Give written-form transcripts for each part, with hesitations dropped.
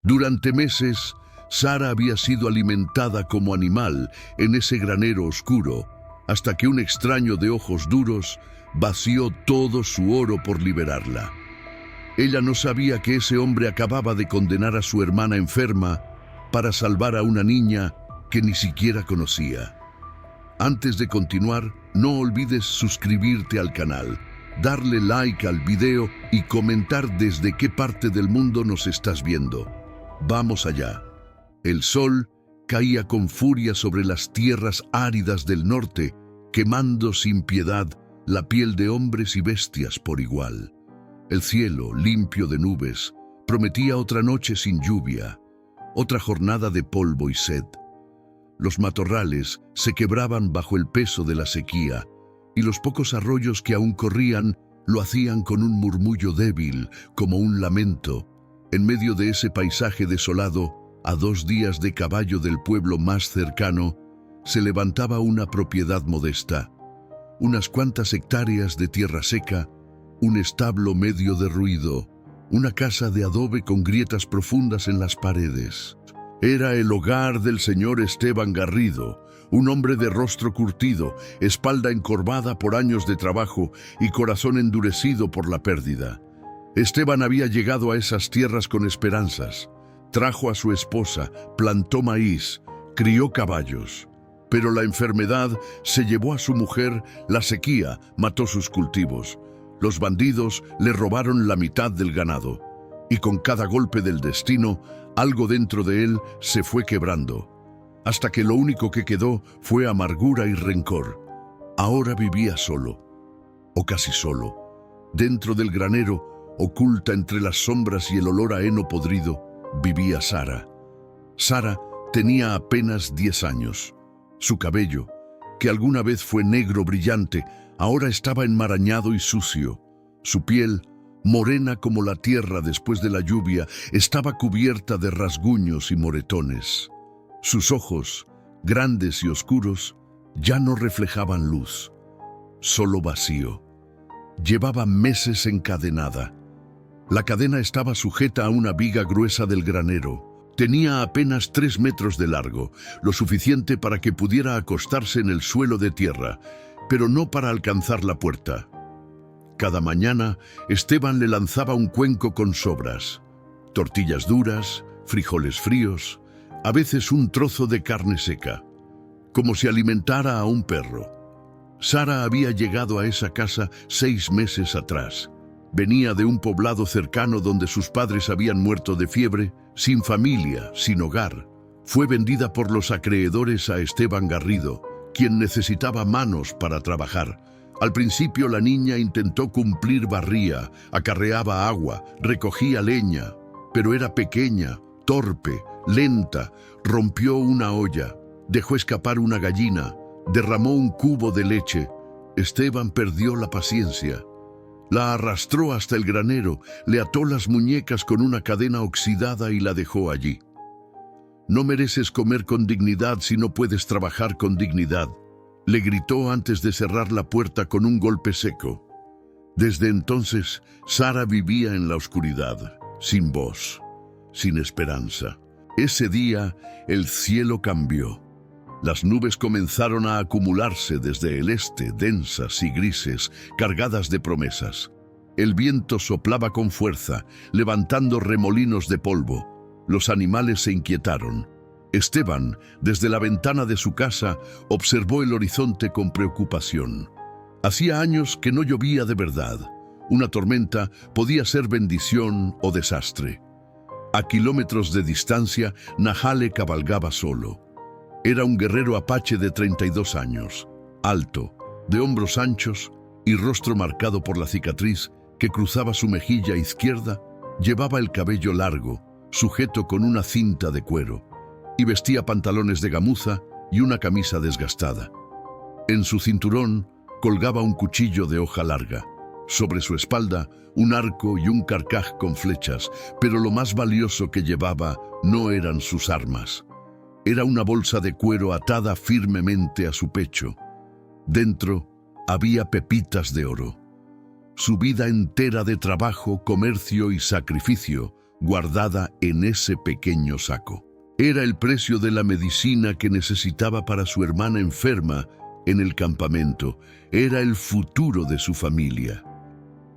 Durante meses, Sara había sido alimentada como animal en ese granero oscuro, hasta que un extraño de ojos duros vació todo su oro por liberarla. Ella no sabía que ese hombre acababa de condenar a su hermana enferma para salvar a una niña que ni siquiera conocía. Antes de continuar, no olvides suscribirte al canal, darle like al video y comentar desde qué parte del mundo nos estás viendo. Vamos allá. El sol caía con furia sobre las tierras áridas del norte, quemando sin piedad la piel de hombres y bestias por igual. El cielo, limpio de nubes, prometía otra noche sin lluvia, otra jornada de polvo y sed. Los matorrales se quebraban bajo el peso de la sequía, y los pocos arroyos que aún corrían lo hacían con un murmullo débil, como un lamento. En medio de ese paisaje desolado, a 2 días de caballo del pueblo más cercano, se levantaba una propiedad modesta, unas cuantas hectáreas de tierra seca, un establo medio derruido, una casa de adobe con grietas profundas en las paredes. Era el hogar del señor Esteban Garrido, un hombre de rostro curtido, espalda encorvada por años de trabajo y corazón endurecido por la pérdida. Esteban había llegado a esas tierras con esperanzas. Trajo a su esposa, plantó maíz, crió caballos. Pero la enfermedad se llevó a su mujer, la sequía mató sus cultivos. Los bandidos le robaron la mitad del ganado. Y con cada golpe del destino, algo dentro de él se fue quebrando, hasta que lo único que quedó fue amargura y rencor. Ahora vivía solo, o casi solo. Dentro del granero, oculta entre las sombras y el olor a heno podrido, vivía Sara. Sara tenía apenas 10 años. Su cabello, que alguna vez fue negro brillante, ahora estaba enmarañado y sucio. Su piel, morena como la tierra después de la lluvia, estaba cubierta de rasguños y moretones. Sus ojos, grandes y oscuros, ya no reflejaban luz, solo vacío. Llevaba meses encadenada. La cadena estaba sujeta a una viga gruesa del granero. Tenía apenas 3 metros de largo, lo suficiente para que pudiera acostarse en el suelo de tierra, pero no para alcanzar la puerta. Cada mañana, Esteban le lanzaba un cuenco con sobras, tortillas duras, frijoles fríos, a veces un trozo de carne seca, como si alimentara a un perro. Sara había llegado a esa casa 6 meses atrás. Venía de un poblado cercano donde sus padres habían muerto de fiebre, sin familia, sin hogar. Fue vendida por los acreedores a Esteban Garrido, quien necesitaba manos para trabajar. Al principio la niña intentó cumplir, barría, acarreaba agua, recogía leña, pero era pequeña, torpe, lenta. Rompió una olla, dejó escapar una gallina, derramó un cubo de leche. Esteban perdió la paciencia. La arrastró hasta el granero, le ató las muñecas con una cadena oxidada y la dejó allí. No mereces comer con dignidad si no puedes trabajar con dignidad, le gritó antes de cerrar la puerta con un golpe seco. Desde entonces, Sara vivía en la oscuridad, sin voz, sin esperanza. Ese día, el cielo cambió. Las nubes comenzaron a acumularse desde el este, densas y grises, cargadas de promesas. El viento soplaba con fuerza, levantando remolinos de polvo. Los animales se inquietaron. Esteban, desde la ventana de su casa, observó el horizonte con preocupación. Hacía años que no llovía de verdad. Una tormenta podía ser bendición o desastre. A kilómetros de distancia, Nahale cabalgaba solo. Era un guerrero apache de 32 años, alto, de hombros anchos y rostro marcado por la cicatriz que cruzaba su mejilla izquierda. Llevaba el cabello largo, sujeto con una cinta de cuero, y vestía pantalones de gamuza y una camisa desgastada. En su cinturón colgaba un cuchillo de hoja larga. Sobre su espalda, un arco y un carcaj con flechas, pero lo más valioso que llevaba no eran sus armas. Era una bolsa de cuero atada firmemente a su pecho. Dentro había pepitas de oro. Su vida entera de trabajo, comercio y sacrificio guardada en ese pequeño saco. Era el precio de la medicina que necesitaba para su hermana enferma en el campamento. Era el futuro de su familia.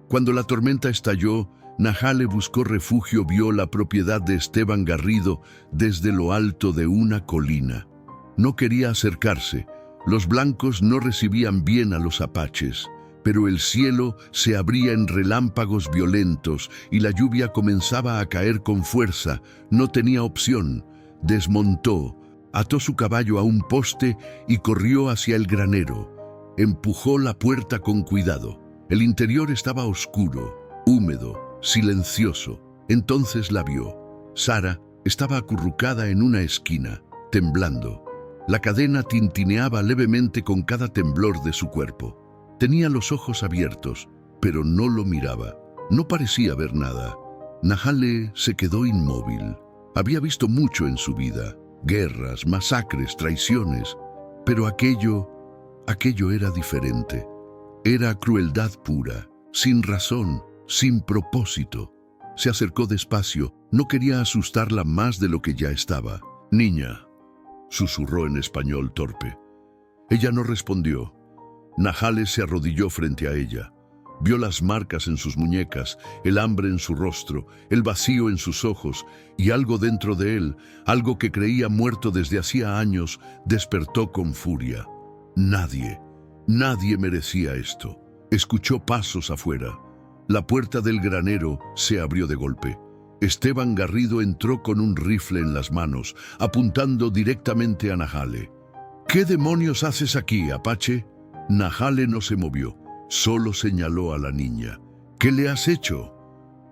Cuando la tormenta estalló, Nahale buscó refugio. Vio la propiedad de Esteban Garrido desde lo alto de una colina. No quería acercarse. Los blancos no recibían bien a los apaches, pero el cielo se abría en relámpagos violentos y la lluvia comenzaba a caer con fuerza. No tenía opción. Desmontó, ató su caballo a un poste y corrió hacia el granero. Empujó la puerta con cuidado. El interior estaba oscuro, húmedo, silencioso. Entonces la vio. Sara estaba acurrucada en una esquina, temblando. La cadena tintineaba levemente con cada temblor de su cuerpo. Tenía los ojos abiertos, pero no lo miraba. No parecía ver nada. Nahale se quedó inmóvil. Había visto mucho en su vida: guerras, masacres, traiciones. Pero aquello era diferente. Era crueldad pura, sin razón, sin propósito. Se acercó despacio. No quería asustarla más de lo que ya estaba. «Niña», susurró en español torpe. Ella no respondió. Nahale se arrodilló frente a ella. Vio las marcas en sus muñecas, el hambre en su rostro, el vacío en sus ojos, y algo dentro de él, algo que creía muerto desde hacía años, despertó con furia. Nadie merecía esto. Escuchó pasos afuera. La puerta del granero se abrió de golpe. Esteban Garrido entró con un rifle en las manos, apuntando directamente a Nahale. «¿Qué demonios haces aquí, Apache?» Nahale no se movió, solo señaló a la niña. «¿Qué le has hecho?»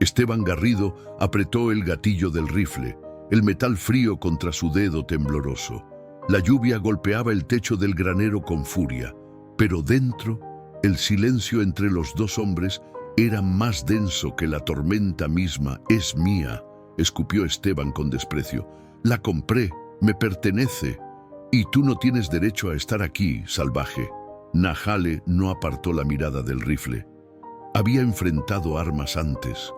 Esteban Garrido apretó el gatillo del rifle, el metal frío contra su dedo tembloroso. La lluvia golpeaba el techo del granero con furia, pero dentro, el silencio entre los dos hombres era más denso que la tormenta misma. «Es mía», escupió Esteban con desprecio. «La compré, me pertenece, y tú no tienes derecho a estar aquí, salvaje». Nahale no apartó la mirada del rifle. Había enfrentado armas antes.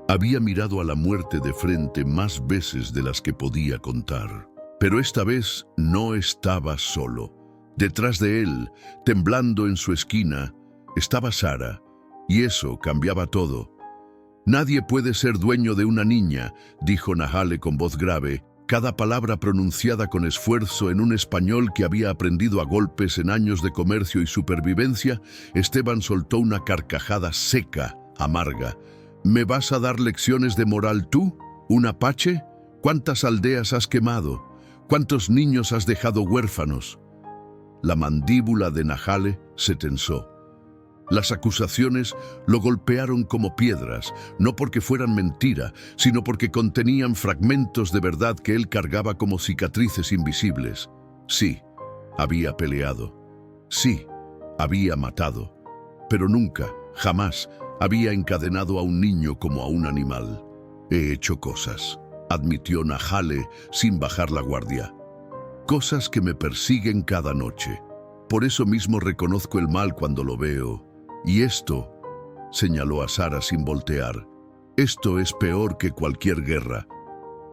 Había mirado a la muerte de frente más veces de las que podía contar. Pero esta vez no estaba solo. Detrás de él, temblando en su esquina, estaba Sara, y eso cambiaba todo. «Nadie puede ser dueño de una niña», dijo Nahale con voz grave, cada palabra pronunciada con esfuerzo en un español que había aprendido a golpes en años de comercio y supervivencia. Esteban soltó una carcajada seca, amarga. «¿Me vas a dar lecciones de moral tú, un apache? ¿Cuántas aldeas has quemado? ¿Cuántos niños has dejado huérfanos?» La mandíbula de Nahale se tensó. Las acusaciones lo golpearon como piedras, no porque fueran mentira, sino porque contenían fragmentos de verdad que él cargaba como cicatrices invisibles. Sí, había peleado. Sí, había matado. Pero nunca, jamás, había encadenado a un niño como a un animal. «He hecho cosas», admitió Nahale sin bajar la guardia. «Cosas que me persiguen cada noche. Por eso mismo reconozco el mal cuando lo veo. Y esto», señaló a Sara sin voltear, «esto es peor que cualquier guerra».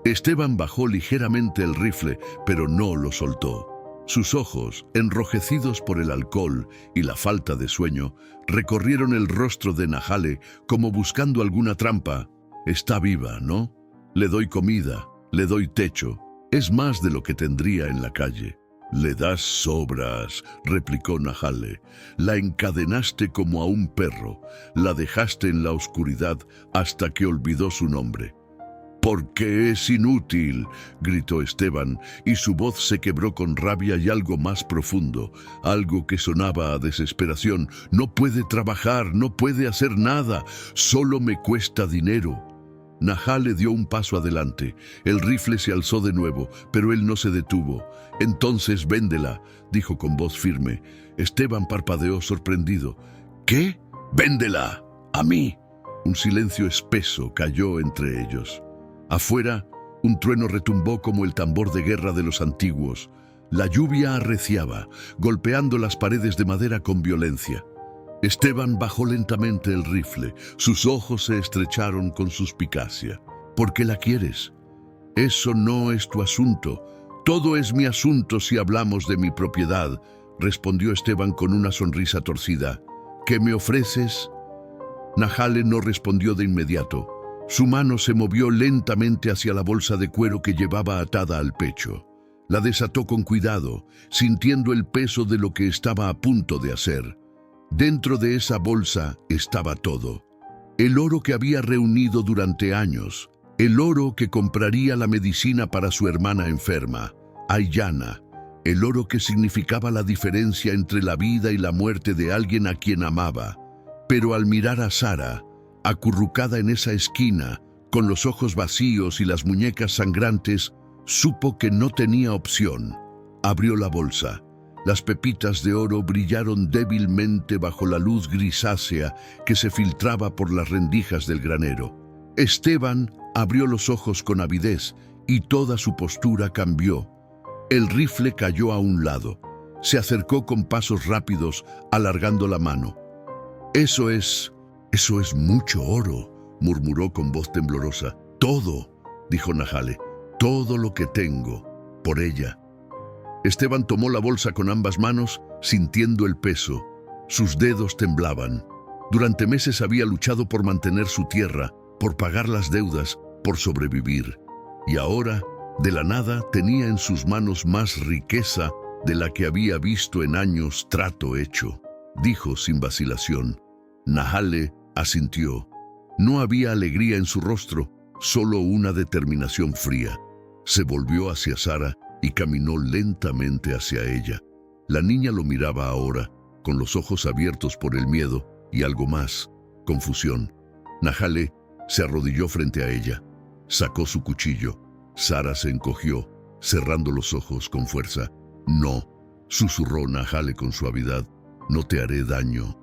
Esteban bajó ligeramente el rifle, pero no lo soltó. Sus ojos, enrojecidos por el alcohol y la falta de sueño, recorrieron el rostro de Nahale como buscando alguna trampa. «Está viva, ¿no? Le doy comida, le doy techo. Es más de lo que tendría en la calle». «Le das sobras», replicó Nahale. «La encadenaste como a un perro, la dejaste en la oscuridad hasta que olvidó su nombre». «Porque es inútil», gritó Esteban, y su voz se quebró con rabia y algo más profundo, algo que sonaba a desesperación. «No puede trabajar, no puede hacer nada, solo me cuesta dinero». Nahale dio un paso adelante. El rifle se alzó de nuevo, pero él no se detuvo. «Entonces véndela», dijo con voz firme. Esteban parpadeó sorprendido. «¿Qué? Véndela. ¿A mí?» Un silencio espeso cayó entre ellos. Afuera, un trueno retumbó como el tambor de guerra de los antiguos. La lluvia arreciaba, golpeando las paredes de madera con violencia. Esteban bajó lentamente el rifle. Sus ojos se estrecharon con suspicacia. ¿Por qué la quieres? Eso no es tu asunto. Todo es mi asunto si hablamos de mi propiedad, respondió Esteban con una sonrisa torcida. ¿Qué me ofreces? Nahale no respondió de inmediato. Su mano se movió lentamente hacia la bolsa de cuero que llevaba atada al pecho. La desató con cuidado, sintiendo el peso de lo que estaba a punto de hacer. Dentro de esa bolsa estaba todo. El oro que había reunido durante años, el oro que compraría la medicina para su hermana enferma, Aiyana, el oro que significaba la diferencia entre la vida y la muerte de alguien a quien amaba. Pero al mirar a Sara, acurrucada en esa esquina, con los ojos vacíos y las muñecas sangrantes, supo que no tenía opción. Abrió la bolsa. Las pepitas de oro brillaron débilmente bajo la luz grisácea que se filtraba por las rendijas del granero. Esteban abrió los ojos con avidez y toda su postura cambió. El rifle cayó a un lado. Se acercó con pasos rápidos, alargando la mano. Eso es mucho oro, murmuró con voz temblorosa. Todo, dijo Nahale, todo lo que tengo, por ella. Esteban tomó la bolsa con ambas manos, sintiendo el peso. Sus dedos temblaban. Durante meses había luchado por mantener su tierra, por pagar las deudas, por sobrevivir. Y ahora, de la nada, tenía en sus manos más riqueza de la que había visto en años. Trato hecho, dijo sin vacilación. Nahale asintió. No había alegría en su rostro, solo una determinación fría. Se volvió hacia Sara y caminó lentamente hacia ella. La niña lo miraba ahora, con los ojos abiertos por el miedo y algo más, confusión. Nahale se arrodilló frente a ella. Sacó su cuchillo. Sara se encogió, cerrando los ojos con fuerza. No, susurró Nahale con suavidad. No te haré daño.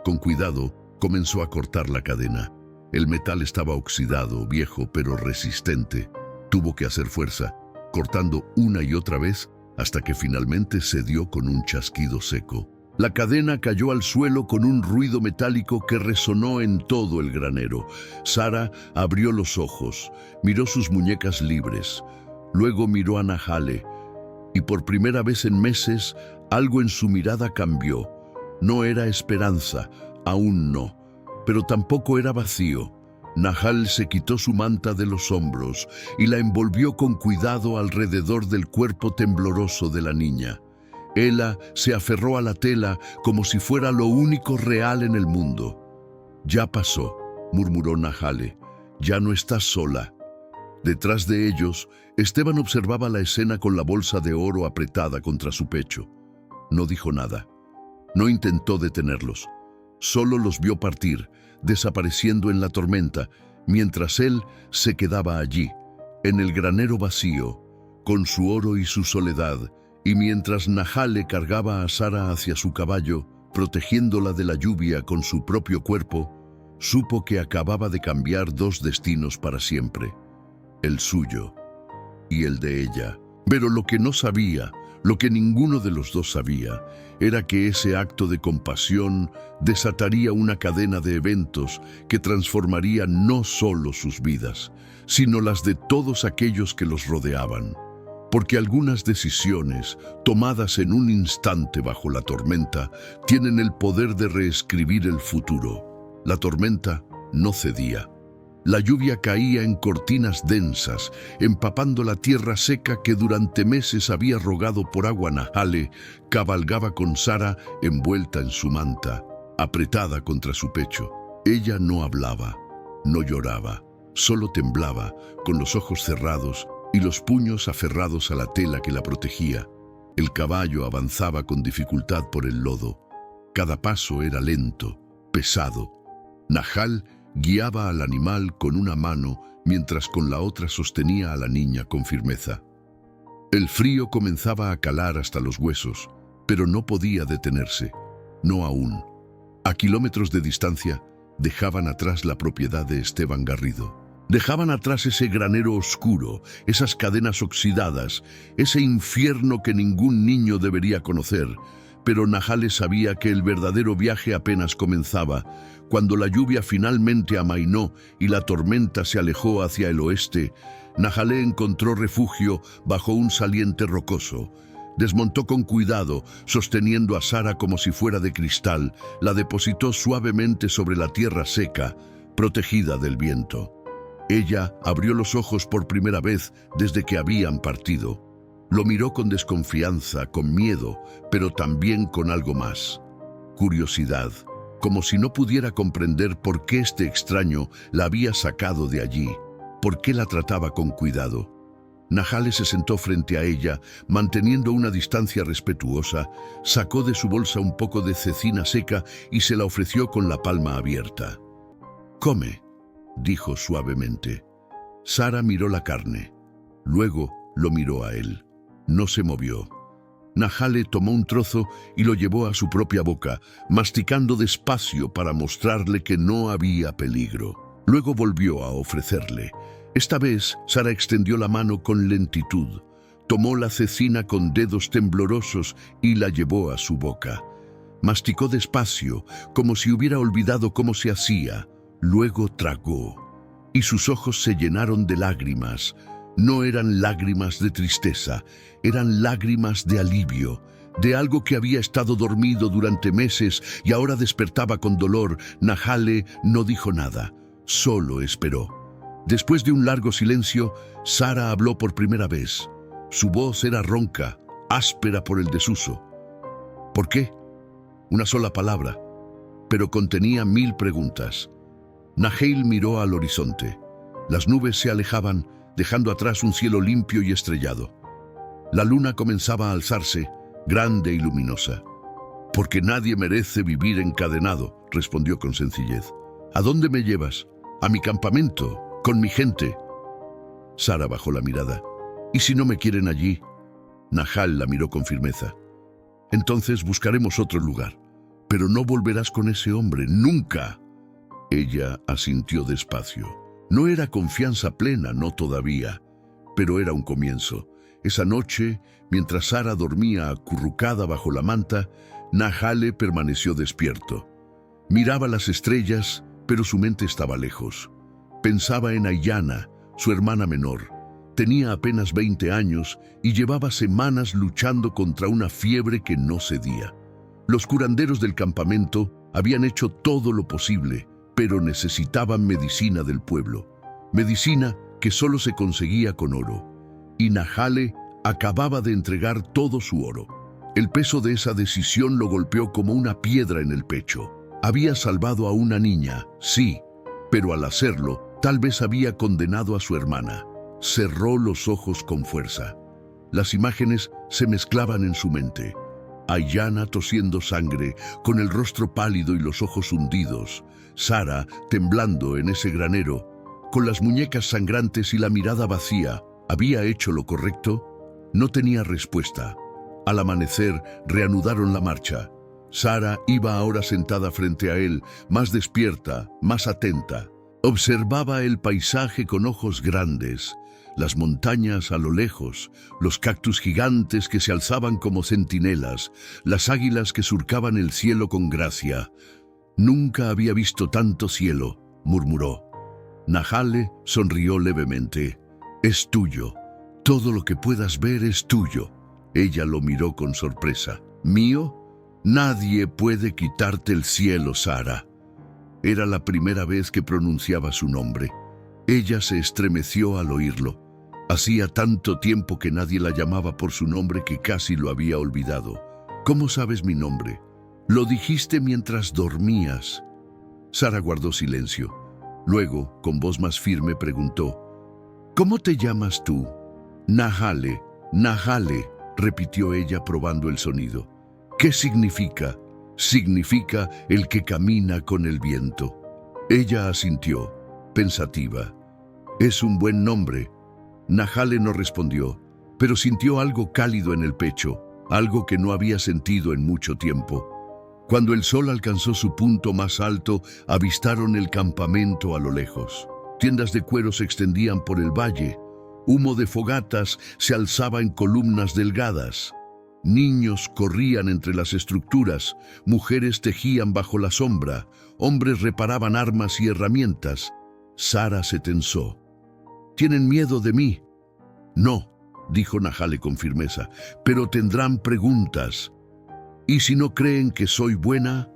Con cuidado, comenzó a cortar la cadena. El metal estaba oxidado, viejo, pero resistente. Tuvo que hacer fuerza, cortando una y otra vez hasta que finalmente cedió con un chasquido seco. La cadena cayó al suelo con un ruido metálico que resonó en todo el granero. Sara abrió los ojos, miró sus muñecas libres. Luego miró a Nahale, y por primera vez en meses, algo en su mirada cambió. No era esperanza, aún no, pero tampoco era vacío. Nahale se quitó su manta de los hombros y la envolvió con cuidado alrededor del cuerpo tembloroso de la niña. Ella se aferró a la tela como si fuera lo único real en el mundo. Ya pasó, murmuró Nahale. Ya no estás sola. Detrás de ellos, Esteban observaba la escena con la bolsa de oro apretada contra su pecho. No dijo nada. No intentó detenerlos. Solo los vio partir, desapareciendo en la tormenta, mientras él se quedaba allí, en el granero vacío, con su oro y su soledad, y mientras Nahale cargaba a Sara hacia su caballo, protegiéndola de la lluvia con su propio cuerpo, supo que acababa de cambiar dos destinos para siempre, el suyo y el de ella. Pero lo que no sabía, lo que ninguno de los dos sabía, era que ese acto de compasión desataría una cadena de eventos que transformaría no solo sus vidas, sino las de todos aquellos que los rodeaban. Porque algunas decisiones, tomadas en un instante bajo la tormenta, tienen el poder de reescribir el futuro. La tormenta no cedía. La lluvia caía en cortinas densas, empapando la tierra seca que durante meses había rogado por agua. Nahale cabalgaba con Sara envuelta en su manta, apretada contra su pecho. Ella no hablaba, no lloraba, solo temblaba, con los ojos cerrados y los puños aferrados a la tela que la protegía. El caballo avanzaba con dificultad por el lodo. Cada paso era lento, pesado. Nahale guiaba al animal con una mano mientras con la otra sostenía a la niña con firmeza. El frío comenzaba a calar hasta los huesos, pero no podía detenerse, no aún. A kilómetros de distancia, dejaban atrás la propiedad de Esteban Garrido. Dejaban atrás ese granero oscuro, esas cadenas oxidadas, ese infierno que ningún niño debería conocer, pero Nahale sabía que el verdadero viaje apenas comenzaba. Cuando la lluvia finalmente amainó y la tormenta se alejó hacia el oeste, Nahale encontró refugio bajo un saliente rocoso. Desmontó con cuidado, sosteniendo a Sara como si fuera de cristal, la depositó suavemente sobre la tierra seca, protegida del viento. Ella abrió los ojos por primera vez desde que habían partido. Lo miró con desconfianza, con miedo, pero también con algo más: curiosidad, como si no pudiera comprender por qué este extraño la había sacado de allí, por qué la trataba con cuidado. Nahale se sentó frente a ella, manteniendo una distancia respetuosa, sacó de su bolsa un poco de cecina seca y se la ofreció con la palma abierta. «Come», dijo suavemente. Sara miró la carne. Luego lo miró a él. No se movió. Nahale tomó un trozo y lo llevó a su propia boca, masticando despacio para mostrarle que no había peligro. Luego volvió a ofrecerle. Esta vez, Sara extendió la mano con lentitud, tomó la cecina con dedos temblorosos y la llevó a su boca. Masticó despacio, como si hubiera olvidado cómo se hacía. Luego tragó, y sus ojos se llenaron de lágrimas. No eran lágrimas de tristeza, eran lágrimas de alivio, de algo que había estado dormido durante meses y ahora despertaba con dolor. Nahale no dijo nada, solo esperó. Después de un largo silencio, Sara habló por primera vez. Su voz era ronca, áspera por el desuso. ¿Por qué? Una sola palabra, pero contenía 1000 preguntas. Nahale miró al horizonte. Las nubes se alejaban, dejando atrás un cielo limpio y estrellado. La luna comenzaba a alzarse, grande y luminosa. «Porque nadie merece vivir encadenado», respondió con sencillez. «¿A dónde me llevas? A mi campamento, con mi gente». Sara bajó la mirada. «¿Y si no me quieren allí?» Nahale la miró con firmeza. «Entonces buscaremos otro lugar. Pero no volverás con ese hombre, nunca». Ella asintió despacio. No era confianza plena, no todavía, pero era un comienzo. Esa noche, mientras Sara dormía acurrucada bajo la manta, Nahale permaneció despierto. Miraba las estrellas, pero su mente estaba lejos. Pensaba en Aiyana, su hermana menor. Tenía apenas 20 años y llevaba semanas luchando contra una fiebre que no cedía. Los curanderos del campamento habían hecho todo lo posible, pero necesitaban medicina del pueblo. Medicina que solo se conseguía con oro. Y Nahale acababa de entregar todo su oro. El peso de esa decisión lo golpeó como una piedra en el pecho. Había salvado a una niña, sí, pero al hacerlo, tal vez había condenado a su hermana. Cerró los ojos con fuerza. Las imágenes se mezclaban en su mente. Aiyana tosiendo sangre, con el rostro pálido y los ojos hundidos. Sara temblando en ese granero, con las muñecas sangrantes y la mirada vacía. ¿Había hecho lo correcto? No tenía respuesta. Al amanecer, reanudaron la marcha. Sara iba ahora sentada frente a él, más despierta, más atenta. Observaba el paisaje con ojos grandes, las montañas a lo lejos, los cactus gigantes que se alzaban como centinelas, las águilas que surcaban el cielo con gracia. «Nunca había visto tanto cielo», murmuró. Nahale sonrió levemente. «Es tuyo. Todo lo que puedas ver es tuyo». Ella lo miró con sorpresa. «¿Mío? Nadie puede quitarte el cielo, Sara». Era la primera vez que pronunciaba su nombre. Ella se estremeció al oírlo. Hacía tanto tiempo que nadie la llamaba por su nombre que casi lo había olvidado. «¿Cómo sabes mi nombre?» «Lo dijiste mientras dormías». Sara guardó silencio. Luego, con voz más firme, preguntó: «¿Cómo te llamas tú?» «Nahale, Nahale», repitió ella probando el sonido. «¿Qué significa?» «Significa el que camina con el viento». Ella asintió, pensativa. «Es un buen nombre». Nahale no respondió, pero sintió algo cálido en el pecho, algo que no había sentido en mucho tiempo. Cuando el sol alcanzó su punto más alto, avistaron el campamento a lo lejos. Tiendas de cuero se extendían por el valle. Humo de fogatas se alzaba en columnas delgadas. Niños corrían entre las estructuras, mujeres tejían bajo la sombra, hombres reparaban armas y herramientas. Sara se tensó. «¿Tienen miedo de mí?» «No», dijo Nahale con firmeza, «pero tendrán preguntas. ¿Y si no creen que soy buena?»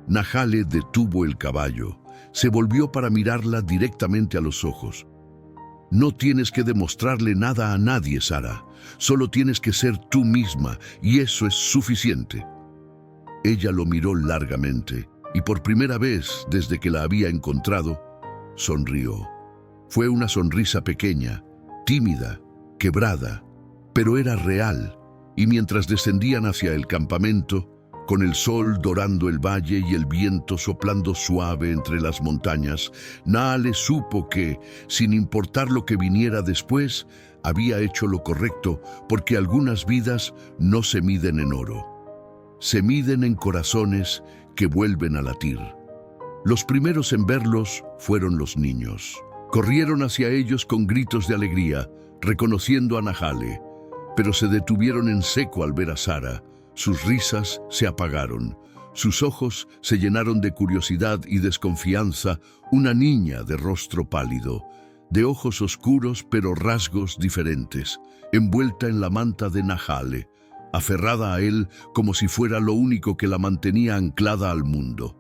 Nahale detuvo el caballo. Se volvió para mirarla directamente a los ojos. «No tienes que demostrarle nada a nadie, Sara. Solo tienes que ser tú misma, y eso es suficiente». Ella lo miró largamente, y por primera vez desde que la había encontrado, sonrió. Fue una sonrisa pequeña, tímida, quebrada, pero era real, y mientras descendían hacia el campamento, con el sol dorando el valle y el viento soplando suave entre las montañas, Nahale supo que, sin importar lo que viniera después, había hecho lo correcto, porque algunas vidas no se miden en oro. Se miden en corazones que vuelven a latir. Los primeros en verlos fueron los niños. Corrieron hacia ellos con gritos de alegría, reconociendo a Nahale, pero se detuvieron en seco al ver a Sara. Sus risas se apagaron, sus ojos se llenaron de curiosidad y desconfianza. Una niña de rostro pálido, de ojos oscuros pero rasgos diferentes, envuelta en la manta de Nahale, aferrada a él como si fuera lo único que la mantenía anclada al mundo.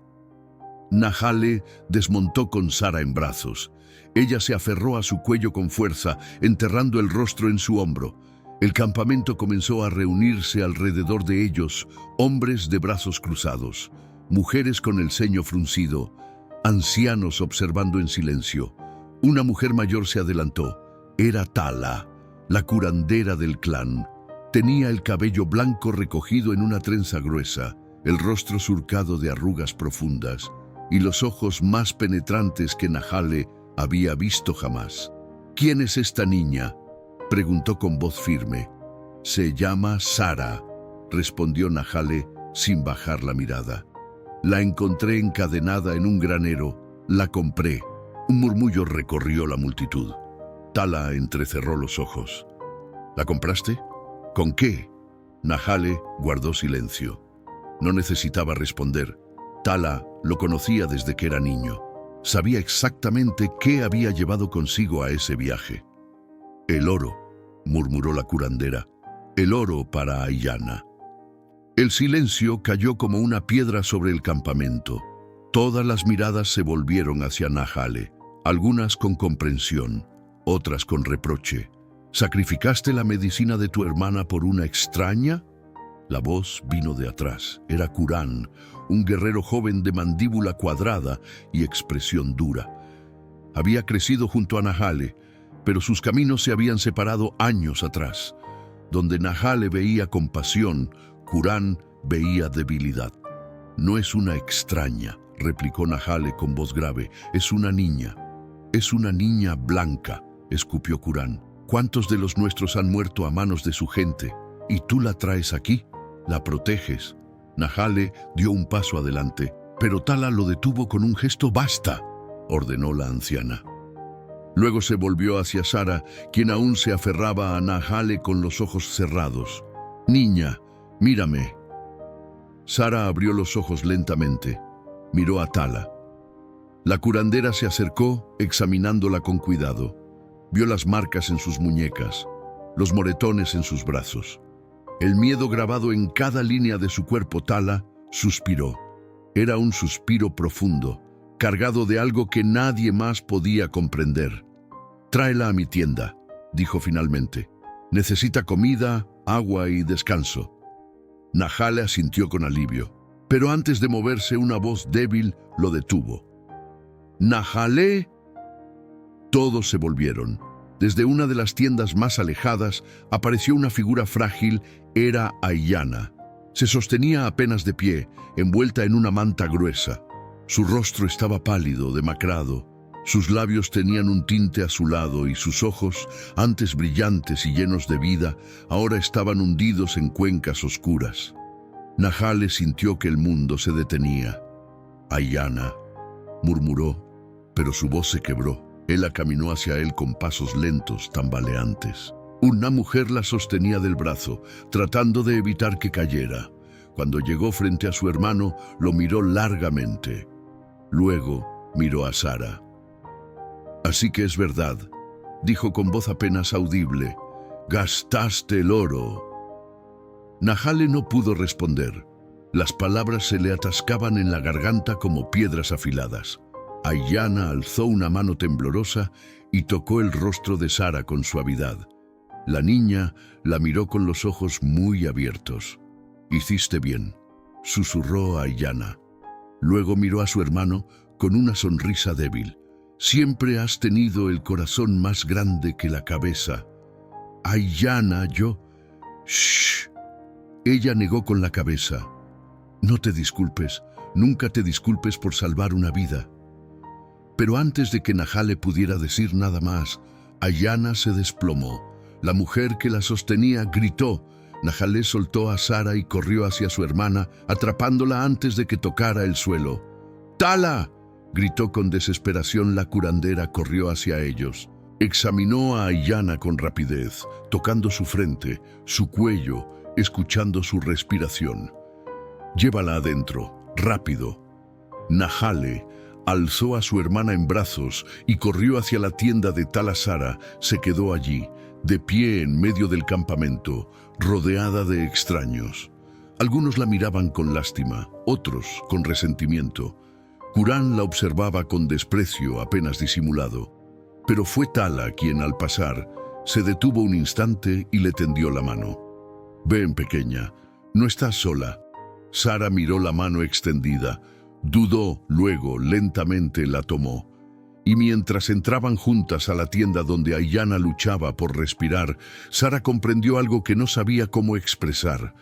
Nahale desmontó con Sara en brazos. Ella se aferró a su cuello con fuerza, enterrando el rostro en su hombro. El campamento comenzó a reunirse alrededor de ellos, hombres de brazos cruzados, mujeres con el ceño fruncido, ancianos observando en silencio. Una mujer mayor se adelantó. Era Tala, la curandera del clan. Tenía el cabello blanco recogido en una trenza gruesa, el rostro surcado de arrugas profundas y los ojos más penetrantes que Nahale había visto jamás. «¿Quién es esta niña?», preguntó con voz firme. «Se llama Sara», respondió Nahale sin bajar la mirada. «La encontré encadenada en un granero. La compré». Un murmullo recorrió la multitud. Tala entrecerró los ojos. «¿La compraste? ¿Con qué?». Nahale guardó silencio. No necesitaba responder. Tala lo conocía desde que era niño. Sabía exactamente qué había llevado consigo a ese viaje. «El oro», murmuró la curandera. «El oro para Aiyana». El silencio cayó como una piedra sobre el campamento. Todas las miradas se volvieron hacia Nahale, algunas con comprensión, otras con reproche. «¿Sacrificaste la medicina de tu hermana por una extraña?». La voz vino de atrás. Era Kuran, un guerrero joven de mandíbula cuadrada y expresión dura. Había crecido junto a Nahale, pero sus caminos se habían separado años atrás. Donde Nahale veía compasión, Kuran veía debilidad. «No es una extraña», replicó Nahale con voz grave. «Es una niña». «Es una niña blanca», escupió Kuran. «¿Cuántos de los nuestros han muerto a manos de su gente? ¿Y tú la traes aquí? ¿La proteges?». Nahale dio un paso adelante, pero Tala lo detuvo con un gesto. «Basta», ordenó la anciana. Luego se volvió hacia Sara, quien aún se aferraba a Nahale con los ojos cerrados. «Niña, mírame». Sara abrió los ojos lentamente. Miró a Tala. La curandera se acercó, examinándola con cuidado. Vio las marcas en sus muñecas, los moretones en sus brazos. El miedo grabado en cada línea de su cuerpo. Tala suspiró. Era un suspiro profundo, cargado de algo que nadie más podía comprender. «Tráela a mi tienda», dijo finalmente. «Necesita comida, agua y descanso». Nahale asintió con alivio, pero antes de moverse una voz débil lo detuvo. «¡Nahale!». Todos se volvieron. Desde una de las tiendas más alejadas apareció una figura frágil. Era Aiyana. Se sostenía apenas de pie, envuelta en una manta gruesa. Su rostro estaba pálido, demacrado. Sus labios tenían un tinte azulado y sus ojos, antes brillantes y llenos de vida, ahora estaban hundidos en cuencas oscuras. Nahale sintió que el mundo se detenía. «Aiyana», murmuró, pero su voz se quebró. Ella caminó hacia él con pasos lentos, tambaleantes. Una mujer la sostenía del brazo, tratando de evitar que cayera. Cuando llegó frente a su hermano, lo miró largamente. Luego miró a Sara. «Así que es verdad», dijo con voz apenas audible. «Gastaste el oro». Nahale no pudo responder. Las palabras se le atascaban en la garganta como piedras afiladas. Aiyana alzó una mano temblorosa y tocó el rostro de Sara con suavidad. La niña la miró con los ojos muy abiertos. «Hiciste bien», susurró a Aiyana. Luego miró a su hermano con una sonrisa débil. «Siempre has tenido el corazón más grande que la cabeza». «Aiyana, yo...» «Shh». Ella negó con la cabeza. «No te disculpes, nunca te disculpes por salvar una vida». Pero antes de que Nahale pudiera decir nada más, Aiyana se desplomó. La mujer que la sostenía gritó. Nahale soltó a Sara y corrió hacia su hermana, atrapándola antes de que tocara el suelo. «¡Tala!», gritó con desesperación. La curandera corrió hacia ellos. Examinó a Aiyana con rapidez, tocando su frente, su cuello, escuchando su respiración. «Llévala adentro, rápido». Nahale alzó a su hermana en brazos y corrió hacia la tienda de Tala. Sara se quedó allí, de pie en medio del campamento, rodeada de extraños. Algunos la miraban con lástima, otros con resentimiento. Curán la observaba con desprecio apenas disimulado. Pero fue Tala quien, al pasar, se detuvo un instante y le tendió la mano. «Ven, pequeña, no estás sola». Sara miró la mano extendida. Dudó, luego lentamente la tomó. Y mientras entraban juntas a la tienda donde Aiyana luchaba por respirar, Sara comprendió algo que no sabía cómo expresar.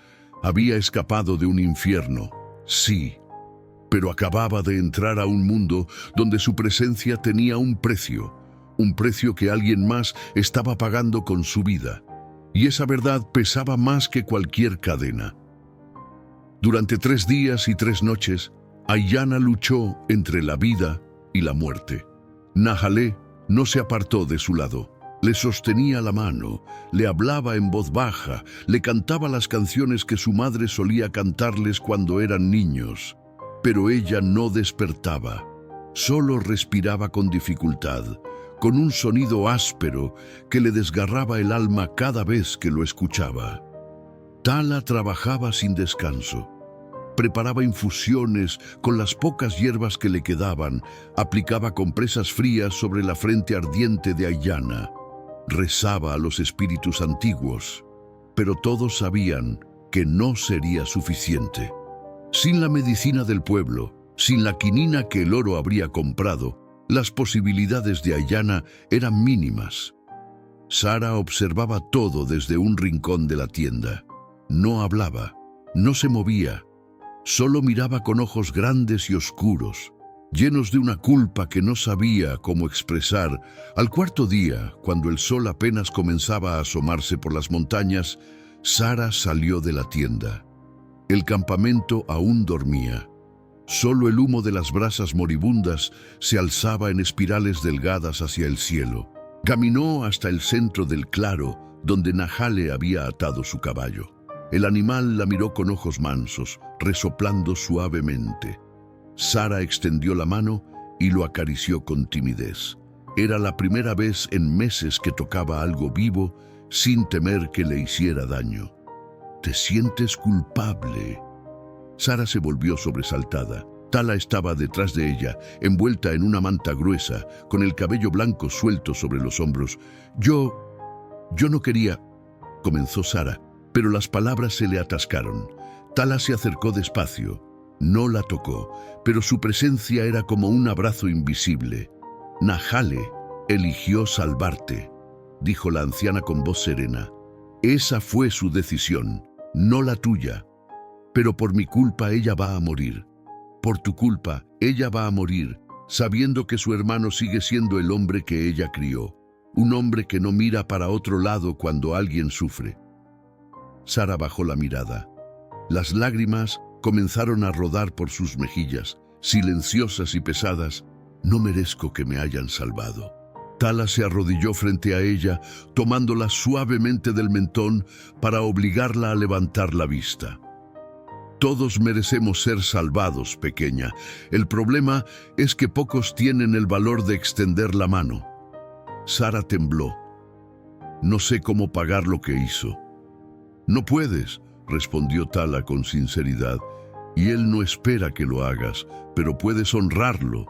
Había escapado de un infierno, sí, pero acababa de entrar a un mundo donde su presencia tenía un precio que alguien más estaba pagando con su vida. Y esa verdad pesaba más que cualquier cadena. Durante 3 días y 3 noches, Aiyana luchó entre la vida y la muerte. Nahale no se apartó de su lado. Le sostenía la mano, le hablaba en voz baja, le cantaba las canciones que su madre solía cantarles cuando eran niños. Pero ella no despertaba, solo respiraba con dificultad, con un sonido áspero que le desgarraba el alma cada vez que lo escuchaba. Tala trabajaba sin descanso. Preparaba infusiones con las pocas hierbas que le quedaban, aplicaba compresas frías sobre la frente ardiente de Aiyana. Rezaba a los espíritus antiguos, pero todos sabían que no sería suficiente. Sin la medicina del pueblo, sin la quinina que el oro habría comprado, las posibilidades de Aiyana eran mínimas. Sara observaba todo desde un rincón de la tienda. No hablaba, no se movía. Solo miraba con ojos grandes y oscuros, llenos de una culpa que no sabía cómo expresar. Al 4.º día, cuando el sol apenas comenzaba a asomarse por las montañas, Sara salió de la tienda. El campamento aún dormía. Solo el humo de las brasas moribundas se alzaba en espirales delgadas hacia el cielo. Caminó hasta el centro del claro, donde Nahale había atado su caballo. El animal la miró con ojos mansos, resoplando suavemente. Sara extendió la mano y lo acarició con timidez. Era la primera vez en meses que tocaba algo vivo sin temer que le hiciera daño. «¿Te sientes culpable?». Sara se volvió sobresaltada. Tala estaba detrás de ella, envuelta en una manta gruesa, con el cabello blanco suelto sobre los hombros. Yo no quería», comenzó Sara, pero las palabras se le atascaron. Tala se acercó despacio. No la tocó, pero su presencia era como un abrazo invisible. «Nahale eligió salvarte», dijo la anciana con voz serena. «Esa fue su decisión, no la tuya. Pero por mi culpa ella va a morir. Por tu culpa ella va a morir, sabiendo que su hermano sigue siendo el hombre que ella crió. Un hombre que no mira para otro lado cuando alguien sufre». Sara bajó la mirada. Las lágrimas comenzaron a rodar por sus mejillas, silenciosas y pesadas. «No merezco que me hayan salvado». Tala se arrodilló frente a ella, tomándola suavemente del mentón para obligarla a levantar la vista. Todos merecemos ser salvados, pequeña. El problema es que pocos tienen el valor de extender la mano. Sara tembló. No sé cómo pagar lo que hizo. No puedes, respondió Tala con sinceridad, y él no espera que lo hagas, pero puedes honrarlo.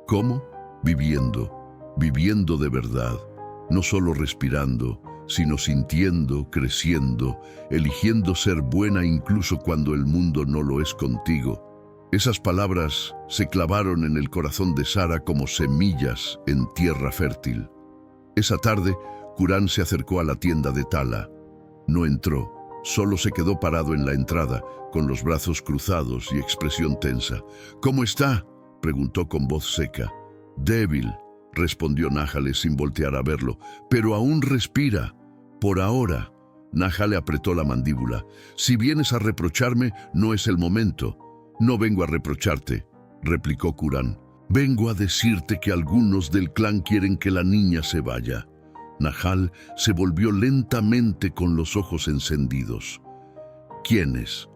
¿Cómo? Viviendo de verdad, no solo respirando, sino sintiendo, creciendo, eligiendo ser buena incluso cuando el mundo no lo es contigo. Esas palabras se clavaron en el corazón de Sara como semillas en tierra fértil. Esa tarde, Curán se acercó a la tienda de Tala. No entró, solo se quedó parado en la entrada, con los brazos cruzados y expresión tensa. «¿Cómo está?», preguntó con voz seca. «Débil», respondió Nájale sin voltear a verlo, «pero aún respira. Por ahora». Nájale apretó la mandíbula. «Si vienes a reprocharme, no es el momento». «No vengo a reprocharte», replicó Curán. «Vengo a decirte que algunos del clan quieren que la niña se vaya». Nahal se volvió lentamente con los ojos encendidos. «¿Quiénes?»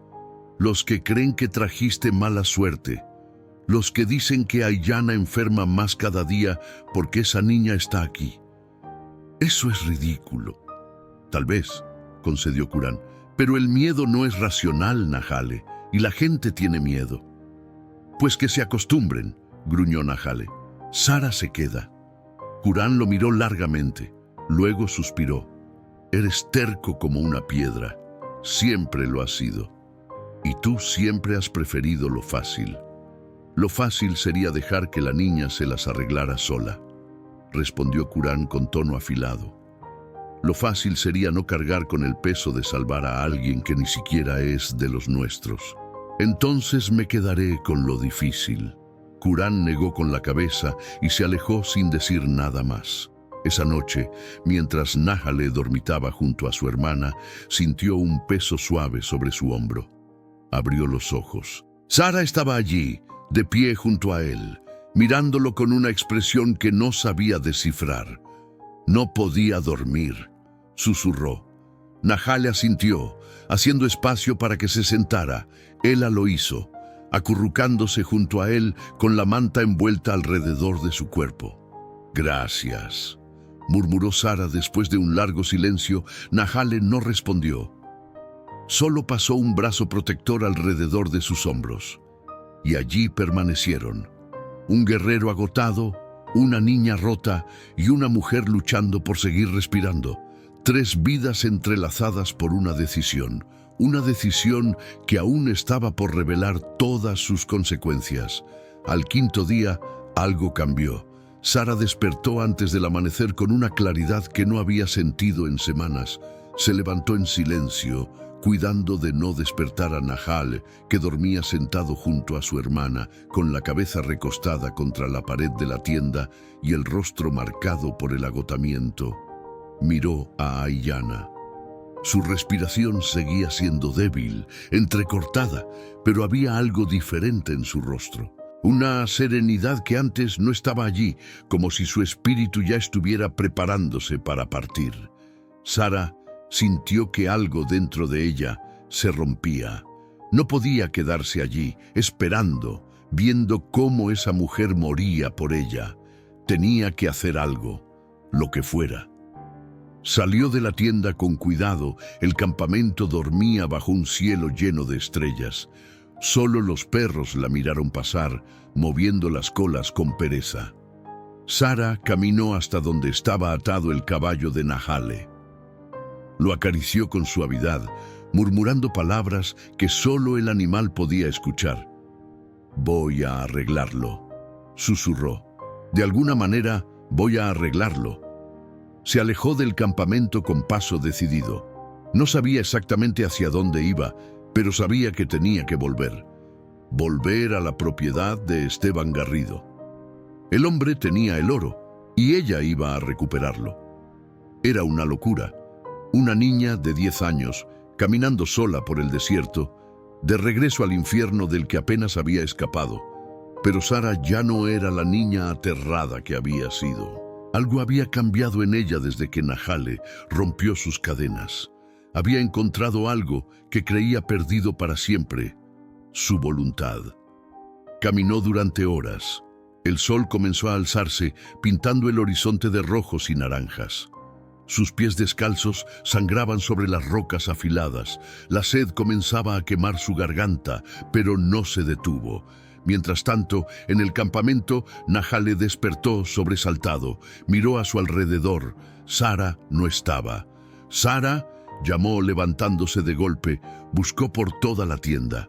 «Los que creen que trajiste mala suerte. Los que dicen que Aiyana enferma más cada día porque esa niña está aquí». «Eso es ridículo». «Tal vez», concedió Curán, «pero el miedo no es racional, Nájale, y la gente tiene miedo». «Pues que se acostumbren», gruñó Nájale. «Sara se queda». Curán lo miró largamente, luego suspiró. «Eres terco como una piedra. Siempre lo has sido. Y tú siempre has preferido lo fácil». «Lo fácil sería dejar que la niña se las arreglara sola», respondió Curán con tono afilado. «Lo fácil sería no cargar con el peso de salvar a alguien que ni siquiera es de los nuestros. Entonces me quedaré con lo difícil». Curán negó con la cabeza y se alejó sin decir nada más. Esa noche, mientras Nájale dormitaba junto a su hermana, sintió un peso suave sobre su hombro. Abrió los ojos. Sara estaba allí, de pie junto a él, mirándolo con una expresión que no sabía descifrar. «No podía dormir», susurró. Nájale asintió, haciendo espacio para que se sentara. Ella lo hizo, acurrucándose junto a él con la manta envuelta alrededor de su cuerpo. «Gracias», murmuró Sara después de un largo silencio. Nájale no respondió. Solo pasó un brazo protector alrededor de sus hombros. Y allí permanecieron. Un guerrero agotado, una niña rota y una mujer luchando por seguir respirando. 3 vidas entrelazadas por una decisión que aún estaba por revelar todas sus consecuencias. Al 5.º día, algo cambió. Sara despertó antes del amanecer con una claridad que no había sentido en semanas. Se levantó en silencio, cuidando de no despertar a Nahal, que dormía sentado junto a su hermana, con la cabeza recostada contra la pared de la tienda y el rostro marcado por el agotamiento. Miró a Aiyana. Su respiración seguía siendo débil, entrecortada, pero había algo diferente en su rostro. Una serenidad que antes no estaba allí, como si su espíritu ya estuviera preparándose para partir. Sara sintió que algo dentro de ella se rompía. No podía quedarse allí, esperando, viendo cómo esa mujer moría por ella. Tenía que hacer algo, lo que fuera. Salió de la tienda con cuidado. El campamento dormía bajo un cielo lleno de estrellas. Solo los perros la miraron pasar, moviendo las colas con pereza. Sara caminó hasta donde estaba atado el caballo de Nahale. Lo acarició con suavidad, murmurando palabras que solo el animal podía escuchar. «Voy a arreglarlo», susurró. «De alguna manera, voy a arreglarlo». Se alejó del campamento con paso decidido. No sabía exactamente hacia dónde iba, pero sabía que tenía que volver. Volver a la propiedad de Esteban Garrido. El hombre tenía el oro, y ella iba a recuperarlo. Era una locura. Una niña de 10 años, caminando sola por el desierto, de regreso al infierno del que apenas había escapado. Pero Sara ya no era la niña aterrada que había sido. Algo había cambiado en ella desde que Nahale rompió sus cadenas. Había encontrado algo que creía perdido para siempre: su voluntad. Caminó durante horas. El sol comenzó a alzarse, pintando el horizonte de rojos y naranjas. Sus pies descalzos sangraban sobre las rocas afiladas. La sed comenzaba a quemar su garganta, pero no se detuvo. Mientras tanto, en el campamento, Nahale despertó sobresaltado. Miró a su alrededor. Sara no estaba. «Sara», llamó levantándose de golpe. Buscó por toda la tienda.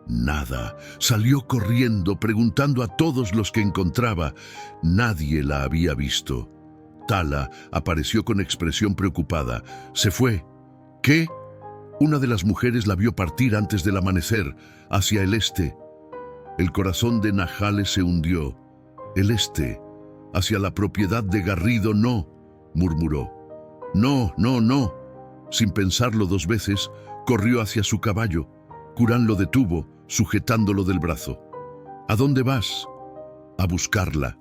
Nada. Salió corriendo, preguntando a todos los que encontraba. Nadie la había visto. Tala apareció con expresión preocupada. Se fue. ¿Qué? Una de las mujeres la vio partir antes del amanecer, hacia el este. El corazón de Nahale se hundió. El este, hacia la propiedad de Garrido, no, murmuró. No, no, no. Sin pensarlo dos veces, corrió hacia su caballo. Curán lo detuvo, sujetándolo del brazo. ¿A dónde vas? A buscarla.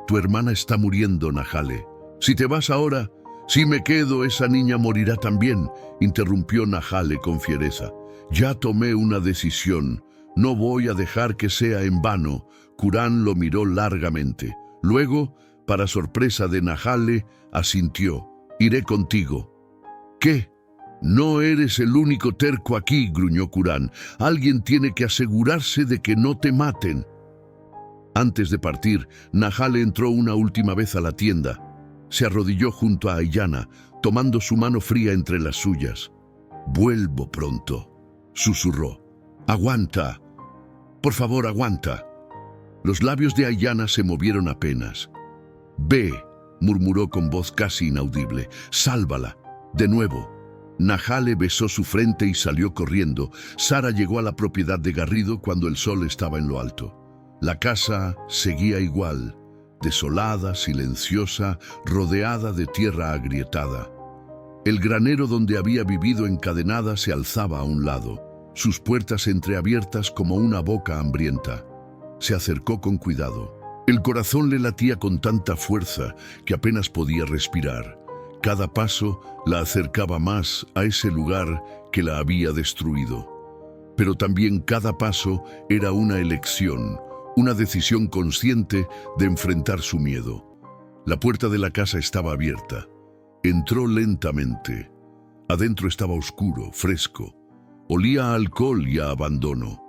Tu hermana está muriendo, Nahale. Si te vas ahora, si me quedo, esa niña morirá también, interrumpió Nahale con fiereza. Ya tomé una decisión. No voy a dejar que sea en vano. Curán lo miró largamente. Luego, para sorpresa de Nahale, asintió. Iré contigo. ¿Qué? No eres el único terco aquí, gruñó Curán. Alguien tiene que asegurarse de que no te maten. Antes de partir, Nahale entró una última vez a la tienda. Se arrodilló junto a Aiyana, tomando su mano fría entre las suyas. «Vuelvo pronto», susurró. «Aguanta. Por favor, aguanta». Los labios de Aiyana se movieron apenas. «Ve», murmuró con voz casi inaudible. «Sálvala». De nuevo. Nahale besó su frente y salió corriendo. Sara llegó a la propiedad de Garrido cuando el sol estaba en lo alto. La casa seguía igual, desolada, silenciosa, rodeada de tierra agrietada. El granero donde había vivido encadenada se alzaba a un lado, sus puertas entreabiertas como una boca hambrienta. Se acercó con cuidado. El corazón le latía con tanta fuerza que apenas podía respirar. Cada paso la acercaba más a ese lugar que la había destruido. Pero también cada paso era una elección, una decisión consciente de enfrentar su miedo. La puerta de la casa estaba abierta. Entró lentamente. Adentro estaba oscuro, fresco. Olía a alcohol y a abandono.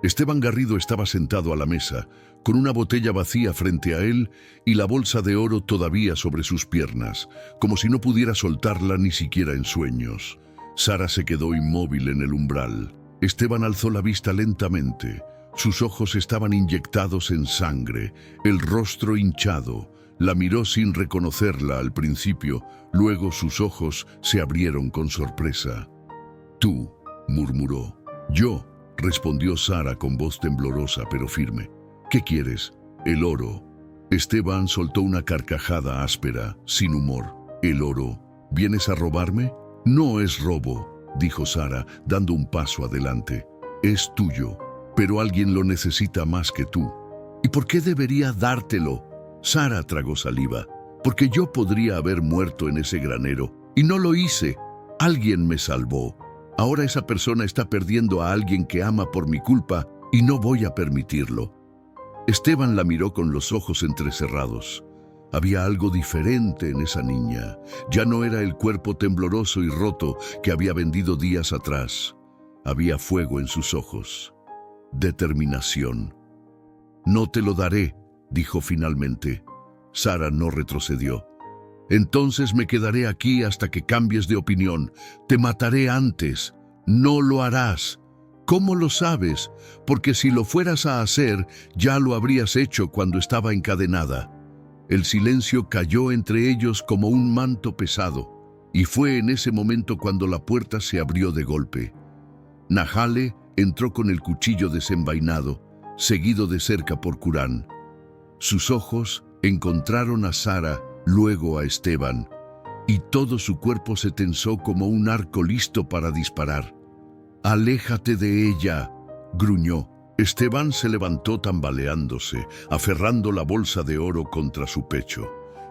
Esteban Garrido estaba sentado a la mesa, con una botella vacía frente a él y la bolsa de oro todavía sobre sus piernas, como si no pudiera soltarla ni siquiera en sueños. Sara se quedó inmóvil en el umbral. Esteban alzó la vista lentamente. Sus ojos estaban inyectados en sangre, el rostro hinchado. La miró sin reconocerla al principio, luego sus ojos se abrieron con sorpresa. «Tú», murmuró. «Yo», respondió Sara con voz temblorosa pero firme. «¿Qué quieres?» «El oro». Esteban soltó una carcajada áspera, sin humor. «¿El oro? ¿Vienes a robarme?» «No es robo», dijo Sara, dando un paso adelante. «Es tuyo, pero alguien lo necesita más que tú». «¿Y por qué debería dártelo?» Sara tragó saliva. «Porque yo podría haber muerto en ese granero, y no lo hice. Alguien me salvó. Ahora esa persona está perdiendo a alguien que ama por mi culpa, y no voy a permitirlo». Esteban la miró con los ojos entrecerrados. Había algo diferente en esa niña. Ya no era el cuerpo tembloroso y roto que había vendido días atrás. Había fuego en sus ojos. Determinación. «No te lo daré», dijo finalmente. Sara no retrocedió. «Entonces me quedaré aquí hasta que cambies de opinión. Te mataré antes. No lo harás». «¿Cómo lo sabes? Porque si lo fueras a hacer, ya lo habrías hecho cuando estaba encadenada». El silencio cayó entre ellos como un manto pesado, y fue en ese momento cuando la puerta se abrió de golpe. Nahale entró con el cuchillo desenvainado, seguido de cerca por Curán. Sus ojos encontraron a Sara, luego a Esteban, y todo su cuerpo se tensó como un arco listo para disparar. «Aléjate de ella», gruñó. Esteban se levantó tambaleándose, aferrando la bolsa de oro contra su pecho.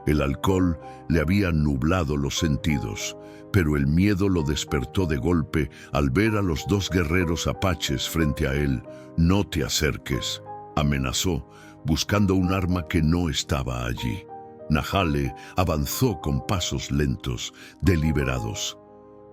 El alcohol le había nublado los sentidos, pero el miedo lo despertó de golpe al ver a los dos guerreros apaches frente a él. «No te acerques», amenazó, buscando un arma que no estaba allí. Nahale avanzó con pasos lentos, deliberados.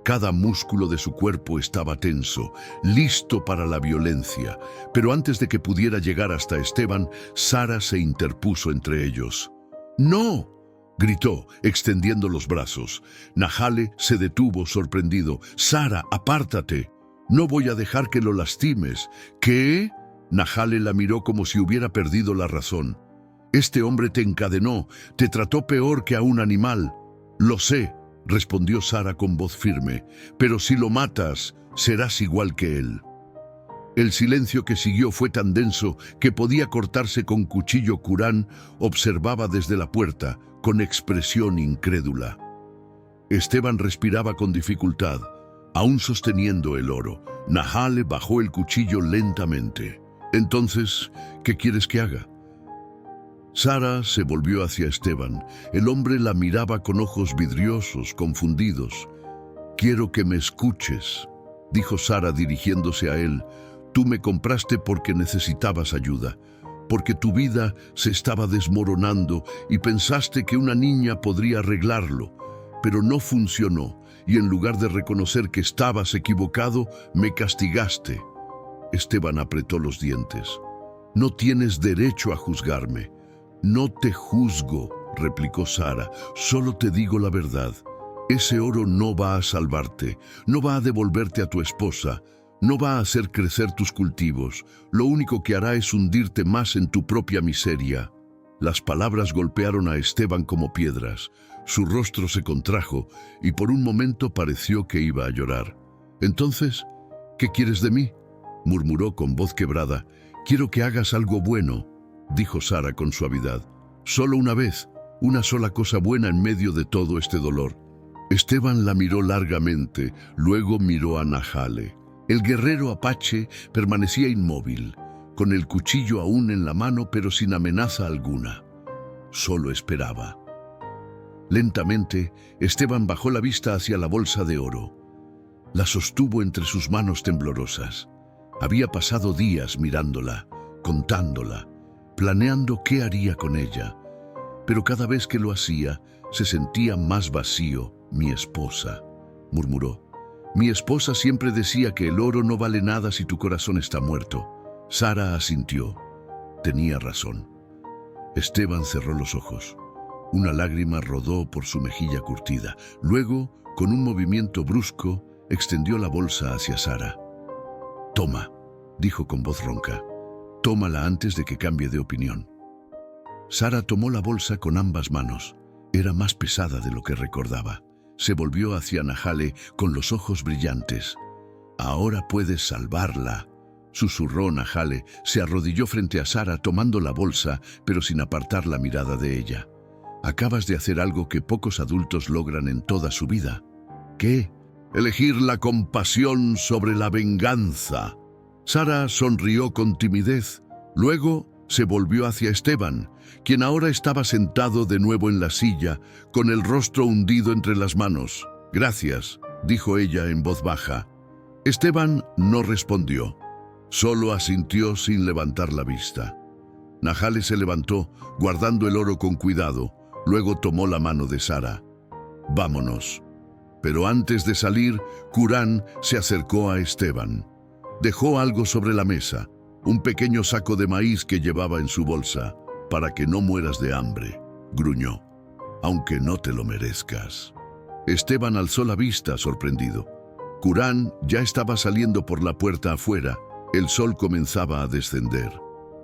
Cada músculo de su cuerpo estaba tenso, listo para la violencia, pero antes de que pudiera llegar hasta Esteban, Sara se interpuso entre ellos. «¡No!», gritó, extendiendo los brazos. Nahale se detuvo sorprendido. «Sara, apártate. No voy a dejar que lo lastimes». «¿Qué?». Nahale la miró como si hubiera perdido la razón. «Este hombre te encadenó, te trató peor que a un animal». «Lo sé», respondió Sara con voz firme, «pero si lo matas, serás igual que él». El silencio que siguió fue tan denso que podía cortarse con cuchillo. Curán observaba desde la puerta, con expresión incrédula. Esteban respiraba con dificultad, aún sosteniendo el oro. Nahale bajó el cuchillo lentamente. «Entonces, ¿qué quieres que haga?». Sara se volvió hacia Esteban. El hombre la miraba con ojos vidriosos, confundidos. «Quiero que me escuches», dijo Sara dirigiéndose a él. «Tú me compraste porque necesitabas ayuda, porque tu vida se estaba desmoronando y pensaste que una niña podría arreglarlo, pero no funcionó, y en lugar de reconocer que estabas equivocado, me castigaste». Esteban apretó los dientes. «No tienes derecho a juzgarme». «No te juzgo», replicó Sara, «solo te digo la verdad. Ese oro no va a salvarte, no va a devolverte a tu esposa, no va a hacer crecer tus cultivos. Lo único que hará es hundirte más en tu propia miseria». Las palabras golpearon a Esteban como piedras. Su rostro se contrajo y por un momento pareció que iba a llorar. «Entonces, ¿qué quieres de mí?», murmuró con voz quebrada. «Quiero que hagas algo bueno», dijo Sara con suavidad. «Solo una vez, una sola cosa buena en medio de todo este dolor». Esteban la miró largamente, luego miró a Nahale. El guerrero apache permanecía inmóvil, con el cuchillo aún en la mano, pero sin amenaza alguna. Solo esperaba. Lentamente, Esteban bajó la vista hacia la bolsa de oro. La sostuvo entre sus manos temblorosas. Había pasado días mirándola, contándola, planeando qué haría con ella. Pero cada vez que lo hacía, se sentía más vacío. «Mi esposa», murmuró. «Mi esposa siempre decía que el oro no vale nada si tu corazón está muerto». Sara asintió. Tenía razón. Esteban cerró los ojos. Una lágrima rodó por su mejilla curtida. Luego, con un movimiento brusco, extendió la bolsa hacia Sara. «Toma», dijo con voz ronca. «Tómala antes de que cambie de opinión». Sara tomó la bolsa con ambas manos. Era más pesada de lo que recordaba. Se volvió hacia Nahale con los ojos brillantes. «Ahora puedes salvarla», susurró Nahale. Se arrodilló frente a Sara tomando la bolsa, pero sin apartar la mirada de ella. «Acabas de hacer algo que pocos adultos logran en toda su vida». «¿Qué?». «Elegir la compasión sobre la venganza». Sara sonrió con timidez. Luego se volvió hacia Esteban, quien ahora estaba sentado de nuevo en la silla, con el rostro hundido entre las manos. «Gracias», dijo ella en voz baja. Esteban no respondió. Solo asintió sin levantar la vista. Nahale se levantó, guardando el oro con cuidado. Luego tomó la mano de Sara. «Vámonos». Pero antes de salir, Curán se acercó a Esteban. Dejó algo sobre la mesa, un pequeño saco de maíz que llevaba en su bolsa. «Para que no mueras de hambre», gruñó, «aunque no te lo merezcas». Esteban alzó la vista, sorprendido. Curán ya estaba saliendo por la puerta afuera. El sol comenzaba a descender.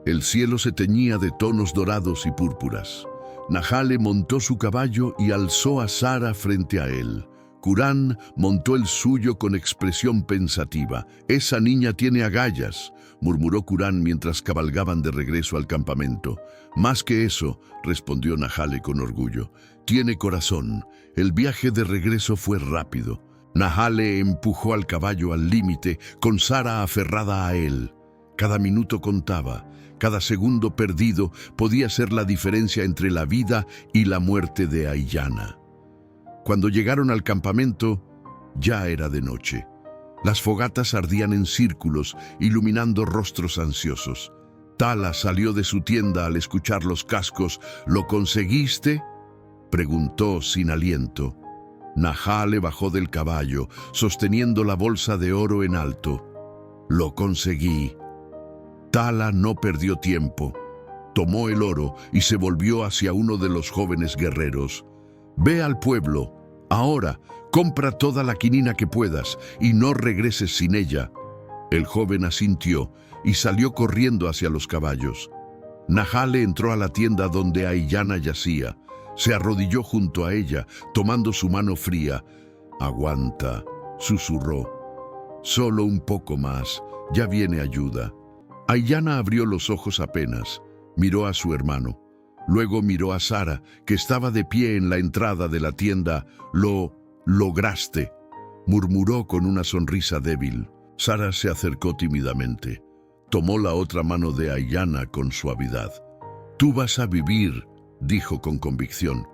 El cielo se teñía de tonos dorados y púrpuras. Nahale montó su caballo y alzó a Sara frente a él. Curán montó el suyo con expresión pensativa. «Esa niña tiene agallas», murmuró Curán mientras cabalgaban de regreso al campamento. «Más que eso», respondió Nahale con orgullo, «tiene corazón». El viaje de regreso fue rápido. Nahale empujó al caballo al límite, con Sara aferrada a él. Cada minuto contaba. Cada segundo perdido podía ser la diferencia entre la vida y la muerte de Aiyana. Cuando llegaron al campamento, ya era de noche. Las fogatas ardían en círculos, iluminando rostros ansiosos. Tala salió de su tienda al escuchar los cascos. ¿Lo conseguiste?, preguntó sin aliento. Nahale bajó del caballo, sosteniendo la bolsa de oro en alto. Lo conseguí. Tala no perdió tiempo. Tomó el oro y se volvió hacia uno de los jóvenes guerreros. Ve al pueblo. Ahora, compra toda la quinina que puedas y no regreses sin ella. El joven asintió y salió corriendo hacia los caballos. Nahale entró a la tienda donde Aiyana yacía. Se arrodilló junto a ella, tomando su mano fría. «Aguanta», susurró. «Solo un poco más, ya viene ayuda». Aiyana abrió los ojos apenas. Miró a su hermano. Luego miró a Sara, que estaba de pie en la entrada de la tienda. «Lo lograste», murmuró con una sonrisa débil. Sara se acercó tímidamente. Tomó la otra mano de Aiyana con suavidad. «Tú vas a vivir», dijo con convicción,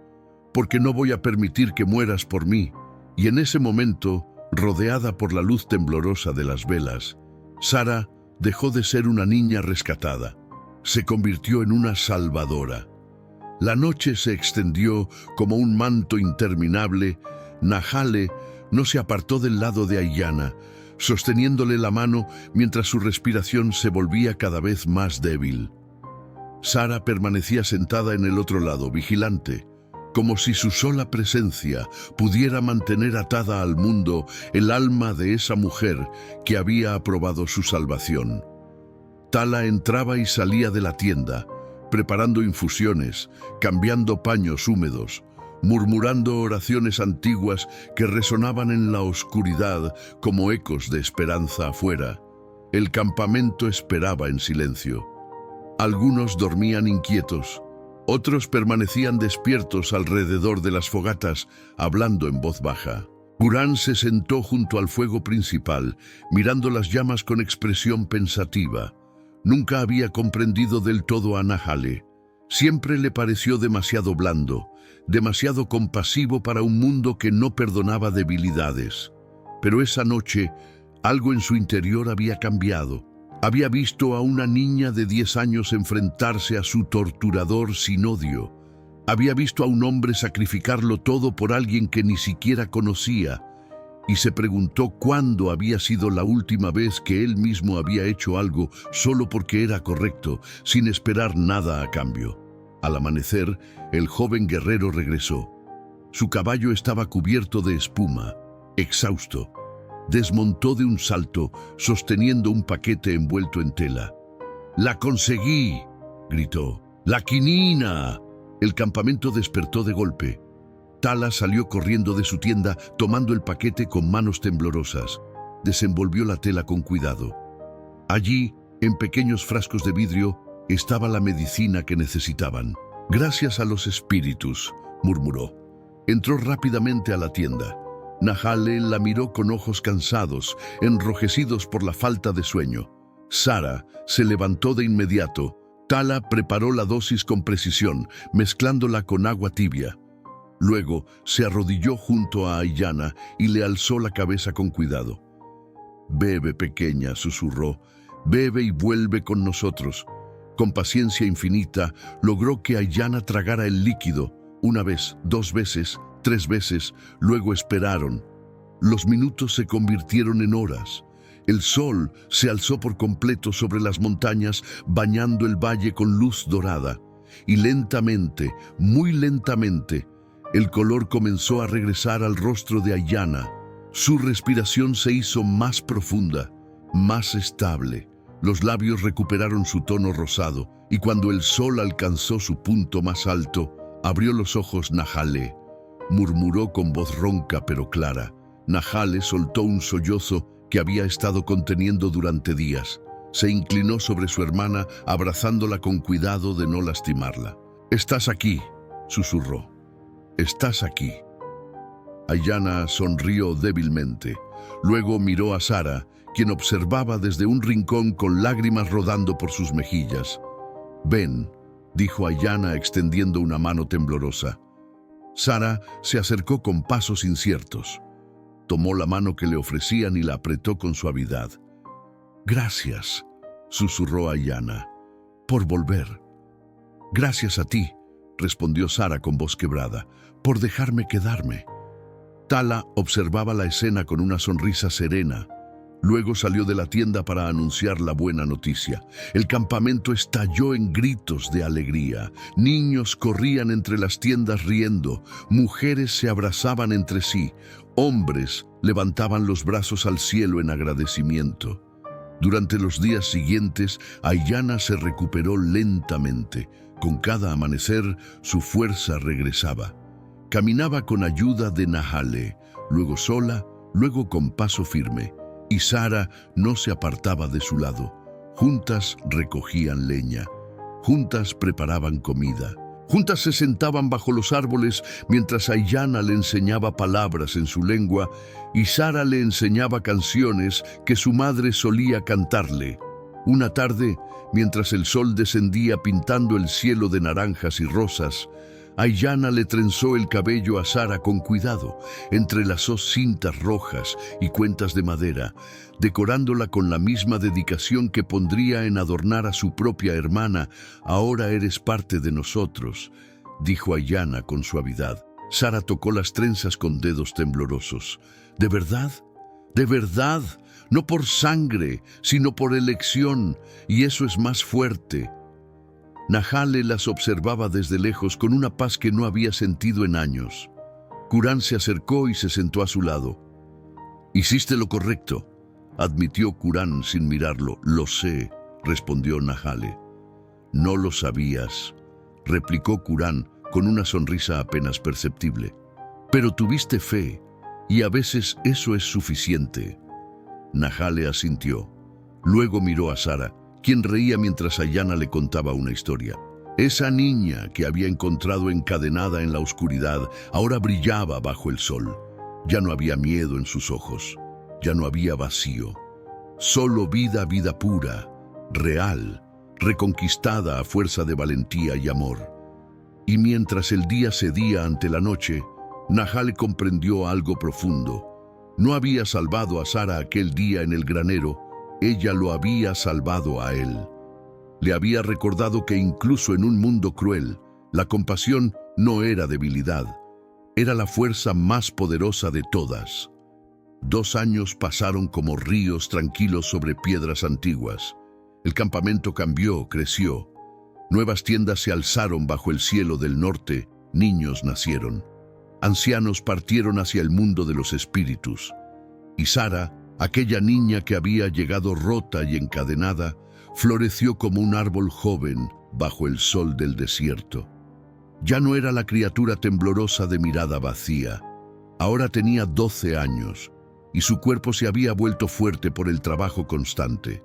«porque no voy a permitir que mueras por mí». Y en ese momento, rodeada por la luz temblorosa de las velas, Sara dejó de ser una niña rescatada. Se convirtió en una salvadora. La noche se extendió como un manto interminable. Nahale no se apartó del lado de Aiyana, sosteniéndole la mano mientras su respiración se volvía cada vez más débil. Sara permanecía sentada en el otro lado, vigilante, como si su sola presencia pudiera mantener atada al mundo el alma de esa mujer que había aprobado su salvación. Tala entraba y salía de la tienda, preparando infusiones, cambiando paños húmedos, murmurando oraciones antiguas que resonaban en la oscuridad como ecos de esperanza afuera. El campamento esperaba en silencio. Algunos dormían inquietos, otros permanecían despiertos alrededor de las fogatas, hablando en voz baja. Hurán se sentó junto al fuego principal, mirando las llamas con expresión pensativa. Nunca había comprendido del todo a Nahale. Siempre le pareció demasiado blando, demasiado compasivo para un mundo que no perdonaba debilidades. Pero esa noche, algo en su interior había cambiado. Había visto a una niña de 10 años enfrentarse a su torturador sin odio. Había visto a un hombre sacrificarlo todo por alguien que ni siquiera conocía, y se preguntó cuándo había sido la última vez que él mismo había hecho algo solo porque era correcto, sin esperar nada a cambio. Al amanecer, el joven guerrero regresó. Su caballo estaba cubierto de espuma, exhausto. Desmontó de un salto, sosteniendo un paquete envuelto en tela. «¡La conseguí!», gritó. «¡La quinina!». El campamento despertó de golpe. Tala salió corriendo de su tienda, tomando el paquete con manos temblorosas. Desenvolvió la tela con cuidado. Allí, en pequeños frascos de vidrio, estaba la medicina que necesitaban. «Gracias a los espíritus», murmuró. Entró rápidamente a la tienda. Nahale la miró con ojos cansados, enrojecidos por la falta de sueño. Sara se levantó de inmediato. Tala preparó la dosis con precisión, mezclándola con agua tibia. Luego se arrodilló junto a Aiyana y le alzó la cabeza con cuidado. «Bebe, pequeña», susurró. «Bebe y vuelve con nosotros». Con paciencia infinita, logró que Aiyana tragara el líquido. Una vez, 2 veces, 3 veces, luego esperaron. Los minutos se convirtieron en horas. El sol se alzó por completo sobre las montañas, bañando el valle con luz dorada. Y lentamente, muy lentamente, el color comenzó a regresar al rostro de Aiyana. Su respiración se hizo más profunda, más estable. Los labios recuperaron su tono rosado, y cuando el sol alcanzó su punto más alto, abrió los ojos Nahale. Murmuró con voz ronca pero clara. Nahale soltó un sollozo que había estado conteniendo durante días. Se inclinó sobre su hermana, abrazándola con cuidado de no lastimarla. «Estás aquí», susurró. «Estás aquí». Aiyana sonrió débilmente. Luego miró a Sara, quien observaba desde un rincón con lágrimas rodando por sus mejillas. Ven, dijo Aiyana extendiendo una mano temblorosa. Sara se acercó con pasos inciertos. Tomó la mano que le ofrecían y la apretó con suavidad. Gracias, susurró Aiyana, por volver. Gracias a ti, respondió Sara con voz quebrada, por dejarme quedarme. Tala observaba la escena con una sonrisa serena. Luego salió de la tienda para anunciar la buena noticia. El campamento estalló en gritos de alegría. Niños corrían entre las tiendas riendo, mujeres se abrazaban entre sí, hombres levantaban los brazos al cielo en agradecimiento. Durante los días siguientes, Aiyana se recuperó lentamente. Con cada amanecer, su fuerza regresaba. Caminaba con ayuda de Nahale, luego sola, luego con paso firme. Y Sara no se apartaba de su lado. Juntas recogían leña, juntas preparaban comida, juntas se sentaban bajo los árboles mientras Aiyana le enseñaba palabras en su lengua y Sara le enseñaba canciones que su madre solía cantarle. Una tarde, mientras el sol descendía pintando el cielo de naranjas y rosas, Aiyana le trenzó el cabello a Sara con cuidado, entrelazó cintas rojas y cuentas de madera, decorándola con la misma dedicación que pondría en adornar a su propia hermana. Ahora eres parte de nosotros, dijo Aiyana con suavidad. Sara tocó las trenzas con dedos temblorosos. ¿De verdad? ¿De verdad? No por sangre, sino por elección, y eso es más fuerte. Nahale las observaba desde lejos con una paz que no había sentido en años. Curán se acercó y se sentó a su lado. «Hiciste lo correcto», admitió Curán sin mirarlo. «Lo sé», respondió Nahale. «No lo sabías», replicó Curán con una sonrisa apenas perceptible. «Pero tuviste fe, y a veces eso es suficiente». Nahale asintió. Luego miró a Sara, quien reía mientras Aiyana le contaba una historia. Esa niña que había encontrado encadenada en la oscuridad ahora brillaba bajo el sol. Ya no había miedo en sus ojos, ya no había vacío. Solo vida, vida pura, real, reconquistada a fuerza de valentía y amor. Y mientras el día cedía ante la noche, Nahale comprendió algo profundo. No había salvado a Sara aquel día en el granero, ella lo había salvado a él. Le había recordado que incluso en un mundo cruel, la compasión no era debilidad, era la fuerza más poderosa de todas. 2 años pasaron como ríos tranquilos sobre piedras antiguas. El campamento cambió, creció. Nuevas tiendas se alzaron bajo el cielo del norte, niños nacieron. Ancianos partieron hacia el mundo de los espíritus. Y Sara, aquella niña que había llegado rota y encadenada, floreció como un árbol joven bajo el sol del desierto. Ya no era la criatura temblorosa de mirada vacía. Ahora tenía 12 años y su cuerpo se había vuelto fuerte por el trabajo constante.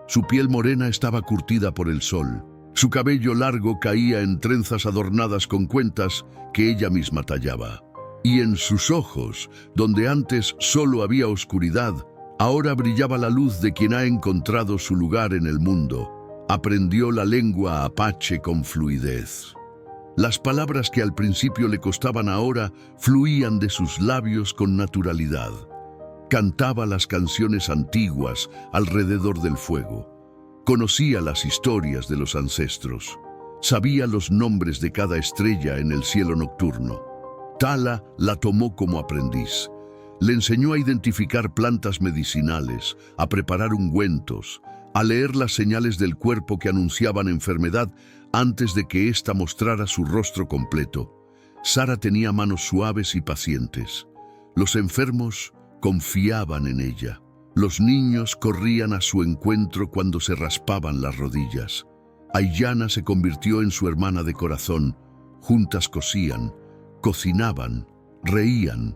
Su piel morena estaba curtida por el sol. Su cabello largo caía en trenzas adornadas con cuentas que ella misma tallaba. Y en sus ojos, donde antes solo había oscuridad, ahora brillaba la luz de quien ha encontrado su lugar en el mundo. Aprendió la lengua apache con fluidez. Las palabras que al principio le costaban ahora fluían de sus labios con naturalidad. Cantaba las canciones antiguas alrededor del fuego. Conocía las historias de los ancestros. Sabía los nombres de cada estrella en el cielo nocturno. Tala la tomó como aprendiz. Le enseñó a identificar plantas medicinales, a preparar ungüentos, a leer las señales del cuerpo que anunciaban enfermedad antes de que ésta mostrara su rostro completo. Sara tenía manos suaves y pacientes. Los enfermos confiaban en ella. Los niños corrían a su encuentro cuando se raspaban las rodillas. Aiyana se convirtió en su hermana de corazón. Juntas cosían, cocinaban, reían.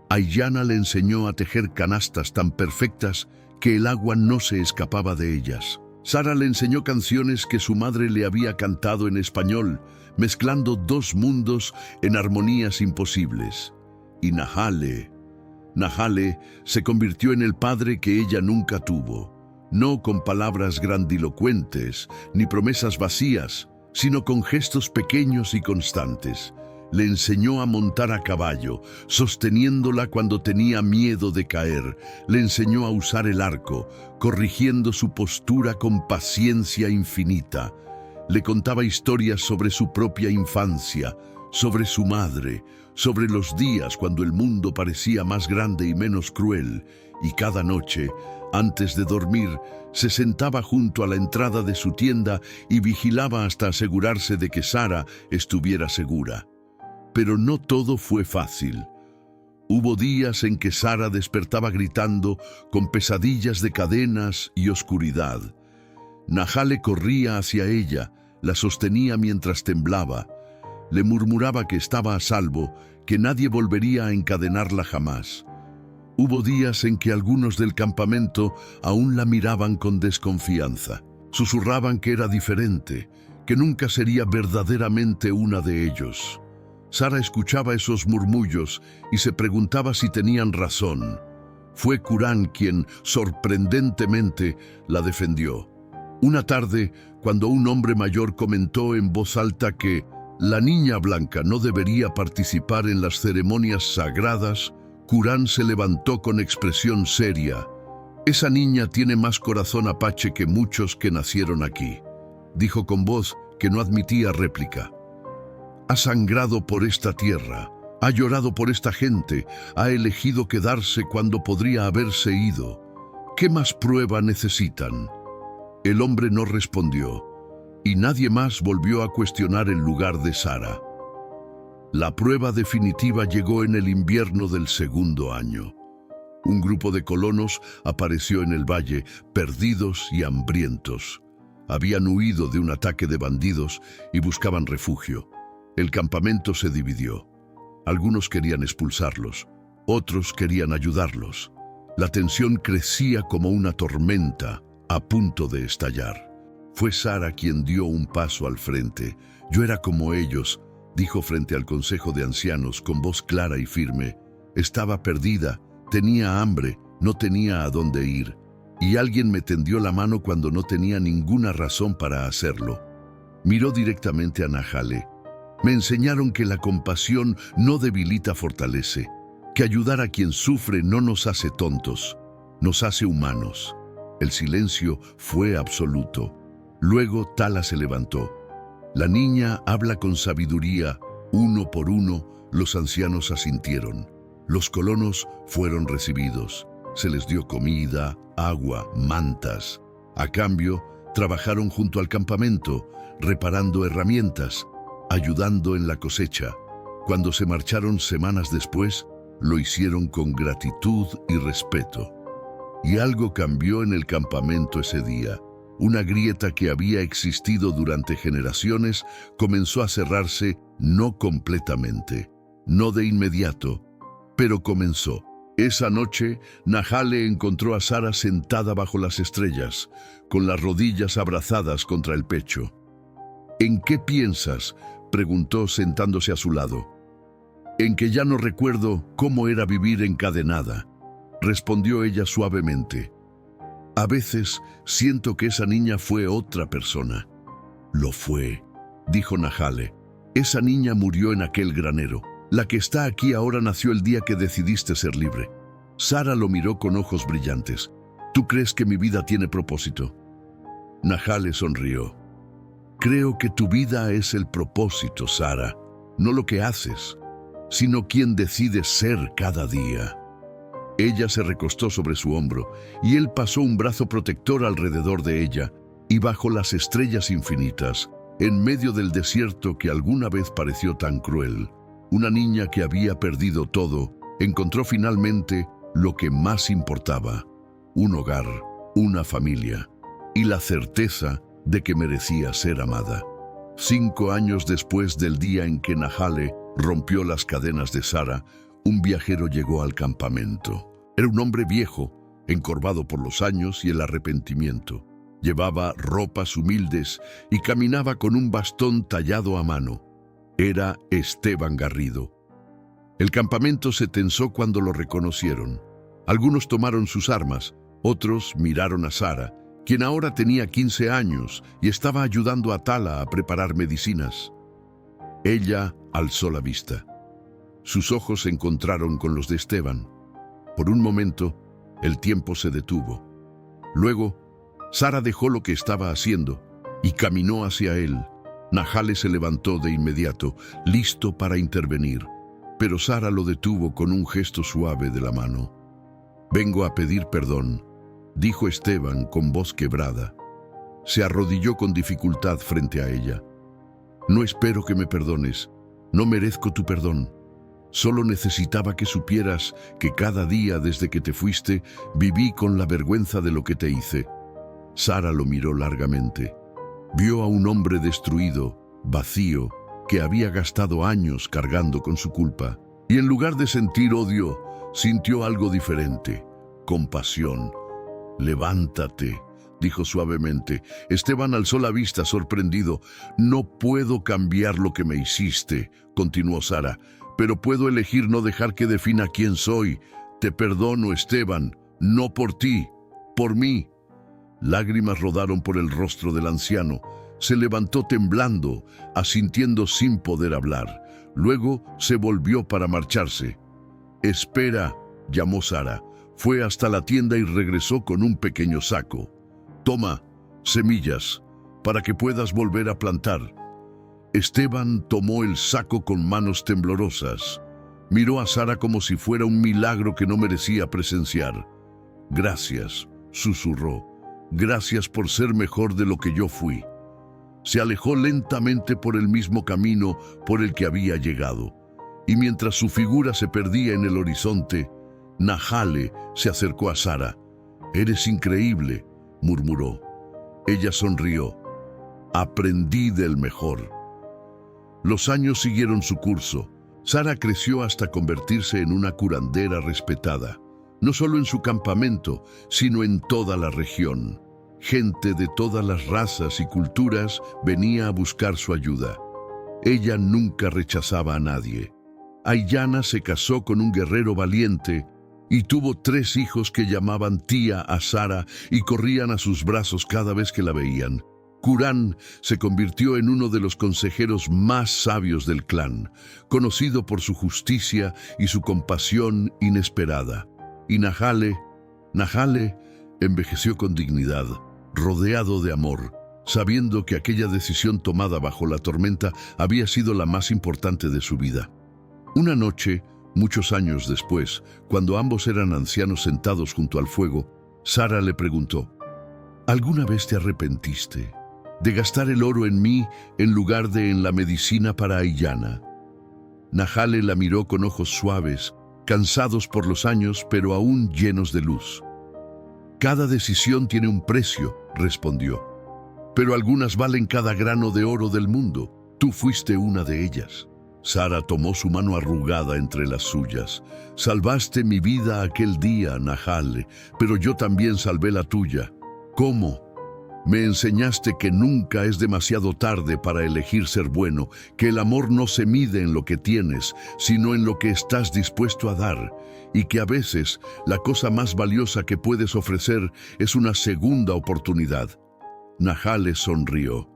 Aiyana le enseñó a tejer canastas tan perfectas que el agua no se escapaba de ellas. Sara le enseñó canciones que su madre le había cantado en español, mezclando 2 mundos en armonías imposibles. Y Nahale se convirtió en el padre que ella nunca tuvo. no con palabras grandilocuentes ni promesas vacías, sino con gestos pequeños y constantes. Le enseñó a montar a caballo, sosteniéndola cuando tenía miedo de caer. Le enseñó a usar el arco, corrigiendo su postura con paciencia infinita. Le contaba historias sobre su propia infancia, sobre su madre, sobre los días cuando el mundo parecía más grande y menos cruel, y cada noche, antes de dormir, se sentaba junto a la entrada de su tienda y vigilaba hasta asegurarse de que Sara estuviera segura. Pero no todo fue fácil. Hubo días en que Sara despertaba gritando, con pesadillas de cadenas y oscuridad. Nahale corría hacia ella, la sostenía mientras temblaba. Le murmuraba que estaba a salvo, que nadie volvería a encadenarla jamás. Hubo días en que algunos del campamento aún la miraban con desconfianza. Susurraban que era diferente, que nunca sería verdaderamente una de ellos. Sara escuchaba esos murmullos y se preguntaba si tenían razón. Fue Curán quien, sorprendentemente, la defendió. Una tarde, cuando un hombre mayor comentó en voz alta que la niña blanca no debería participar en las ceremonias sagradas, Curán se levantó con expresión seria. «Esa niña tiene más corazón apache que muchos que nacieron aquí», dijo con voz que no admitía réplica. «Ha sangrado por esta tierra, ha llorado por esta gente, ha elegido quedarse cuando podría haberse ido. ¿Qué más prueba necesitan?». El hombre no respondió, y nadie más volvió a cuestionar el lugar de Sara. La prueba definitiva llegó en el invierno del segundo año. Un grupo de colonos apareció en el valle, perdidos y hambrientos. Habían huido de un ataque de bandidos y buscaban refugio. El campamento se dividió. Algunos querían expulsarlos, otros querían ayudarlos. La tensión crecía como una tormenta, a punto de estallar. Fue Sara quien dio un paso al frente. «Yo era como ellos», dijo frente al consejo de ancianos con voz clara y firme. «Estaba perdida, tenía hambre, no tenía a dónde ir. Y alguien me tendió la mano cuando no tenía ninguna razón para hacerlo». Miró directamente a Nahale. «Me enseñaron que la compasión no debilita, fortalece, que ayudar a quien sufre no nos hace tontos, nos hace humanos». El silencio fue absoluto. Luego Tala se levantó. «La niña habla con sabiduría». Uno por uno, los ancianos asintieron. Los colonos fueron recibidos. Se les dio comida, agua, mantas. A cambio, trabajaron junto al campamento, reparando herramientas, ayudando en la cosecha. Cuando se marcharon semanas después, lo hicieron con gratitud y respeto. Y algo cambió en el campamento ese día. Una grieta que había existido durante generaciones comenzó a cerrarse, no completamente, no de inmediato, pero comenzó. Esa noche, Nahale encontró a Sara sentada bajo las estrellas, con las rodillas abrazadas contra el pecho. «¿En qué piensas?», preguntó sentándose a su lado. «En que ya no recuerdo cómo era vivir encadenada», respondió ella suavemente. «A veces siento que esa niña fue otra persona». «Lo fue», dijo Nahale. «Esa niña murió en aquel granero. La que está aquí ahora nació el día que decidiste ser libre». Sara lo miró con ojos brillantes. «¿Tú crees que mi vida tiene propósito?». Nahale sonrió. «Creo que tu vida es el propósito, Sara, no lo que haces, sino quien decides ser cada día». Ella se recostó sobre su hombro y él pasó un brazo protector alrededor de ella, y bajo las estrellas infinitas, en medio del desierto que alguna vez pareció tan cruel, una niña que había perdido todo, encontró finalmente lo que más importaba: un hogar, una familia y la certeza de que merecía ser amada. 5 años después del día en que Nahale rompió las cadenas de Sara, un viajero llegó al campamento. Era un hombre viejo, encorvado por los años y el arrepentimiento. Llevaba ropas humildes y caminaba con un bastón tallado a mano. Era Esteban Garrido. El campamento se tensó cuando lo reconocieron. Algunos tomaron sus armas, Otros miraron a Sara, quien ahora tenía 15 años y estaba ayudando a Tala a preparar medicinas. Ella alzó la vista. Sus ojos se encontraron con los de Esteban. Por un momento, el tiempo se detuvo. Luego, Sara dejó lo que estaba haciendo y caminó hacia él. Nahale se levantó de inmediato, listo para intervenir, pero Sara lo detuvo con un gesto suave de la mano. «Vengo a pedir perdón», dijo Esteban con voz quebrada. Se arrodilló con dificultad frente a ella. «No espero que me perdones. No merezco tu perdón. Solo necesitaba que supieras que cada día desde que te fuiste viví con la vergüenza de lo que te hice». Sara lo miró largamente. Vio a un hombre destruido, vacío, que había gastado años cargando con su culpa. Y en lugar de sentir odio, sintió algo diferente: compasión. «Levántate», dijo suavemente. Esteban alzó la vista sorprendido. «No puedo cambiar lo que me hiciste», continuó Sara, «pero puedo elegir no dejar que defina quién soy. Te perdono, Esteban, no por ti, por mí». Lágrimas rodaron por el rostro del anciano. Se levantó temblando, asintiendo sin poder hablar. Luego se volvió para marcharse. «Espera», llamó Sara. Fue hasta la tienda y regresó con un pequeño saco. «Toma, semillas, para que puedas volver a plantar». Esteban tomó el saco con manos temblorosas. Miró a Sara como si fuera un milagro que no merecía presenciar. «Gracias», susurró. «Gracias por ser mejor de lo que yo fui». Se alejó lentamente por el mismo camino por el que había llegado. Y mientras su figura se perdía en el horizonte, Nahale se acercó a Sara. «Eres increíble», murmuró. Ella sonrió. «Aprendí del mejor». Los años siguieron su curso. Sara creció hasta convertirse en una curandera respetada, no solo en su campamento, sino en toda la región. Gente de todas las razas y culturas venía a buscar su ayuda. Ella nunca rechazaba a nadie. Aiyana se casó con un guerrero valiente y tuvo 3 hijos que llamaban tía a Sara y corrían a sus brazos cada vez que la veían. Curán se convirtió en uno de los consejeros más sabios del clan, conocido por su justicia y su compasión inesperada. Y Nahale envejeció con dignidad, rodeado de amor, sabiendo que aquella decisión tomada bajo la tormenta había sido la más importante de su vida. Una noche, muchos años después, cuando ambos eran ancianos sentados junto al fuego, Sara le preguntó: «¿Alguna vez te arrepentiste de gastar el oro en mí en lugar de en la medicina para Aiyana?» Nahale la miró con ojos suaves, cansados por los años, pero aún llenos de luz. «Cada decisión tiene un precio», respondió, «pero algunas valen cada grano de oro del mundo. Tú fuiste una de ellas». Sara tomó su mano arrugada entre las suyas. «Salvaste mi vida aquel día, Nahale, pero yo también salvé la tuya». «¿Cómo?» «Me enseñaste que nunca es demasiado tarde para elegir ser bueno, que el amor no se mide en lo que tienes, sino en lo que estás dispuesto a dar, y que a veces la cosa más valiosa que puedes ofrecer es una segunda oportunidad». Nahale sonrió.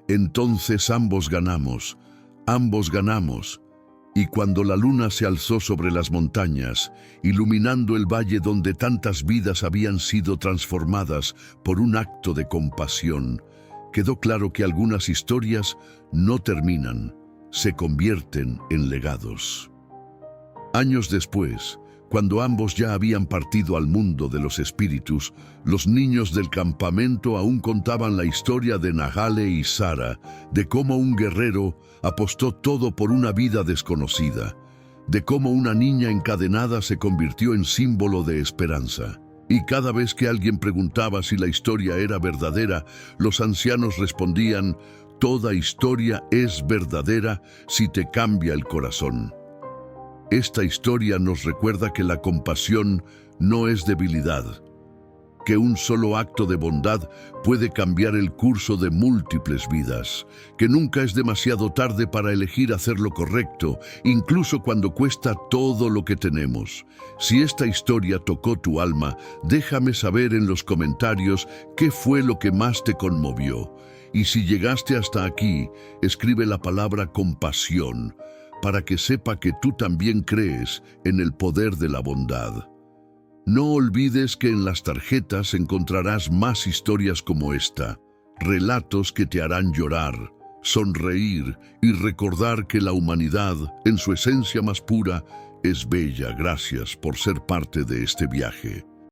«Entonces ambos ganamos. Y cuando la luna se alzó sobre las montañas, iluminando el valle donde tantas vidas habían sido transformadas por un acto de compasión, quedó claro que algunas historias no terminan, se convierten en legados. Años después, cuando ambos ya habían partido al mundo de los espíritus, los niños del campamento aún contaban la historia de Nahale y Sara, de cómo un guerrero apostó todo por una vida desconocida, de cómo una niña encadenada se convirtió en símbolo de esperanza. Y cada vez que alguien preguntaba si la historia era verdadera, los ancianos respondían: «Toda historia es verdadera si te cambia el corazón». Esta historia nos recuerda que la compasión no es debilidad. que un solo acto de bondad puede cambiar el curso de múltiples vidas, que nunca es demasiado tarde para elegir hacer lo correcto, incluso cuando cuesta todo lo que tenemos. Si esta historia tocó tu alma, déjame saber en los comentarios qué fue lo que más te conmovió. Y si llegaste hasta aquí, escribe la palabra compasión, para que sepa que tú también crees en el poder de la bondad. No olvides que en las tarjetas encontrarás más historias como esta, relatos que te harán llorar, sonreír y recordar que la humanidad, en su esencia más pura, es bella. Gracias por ser parte de este viaje.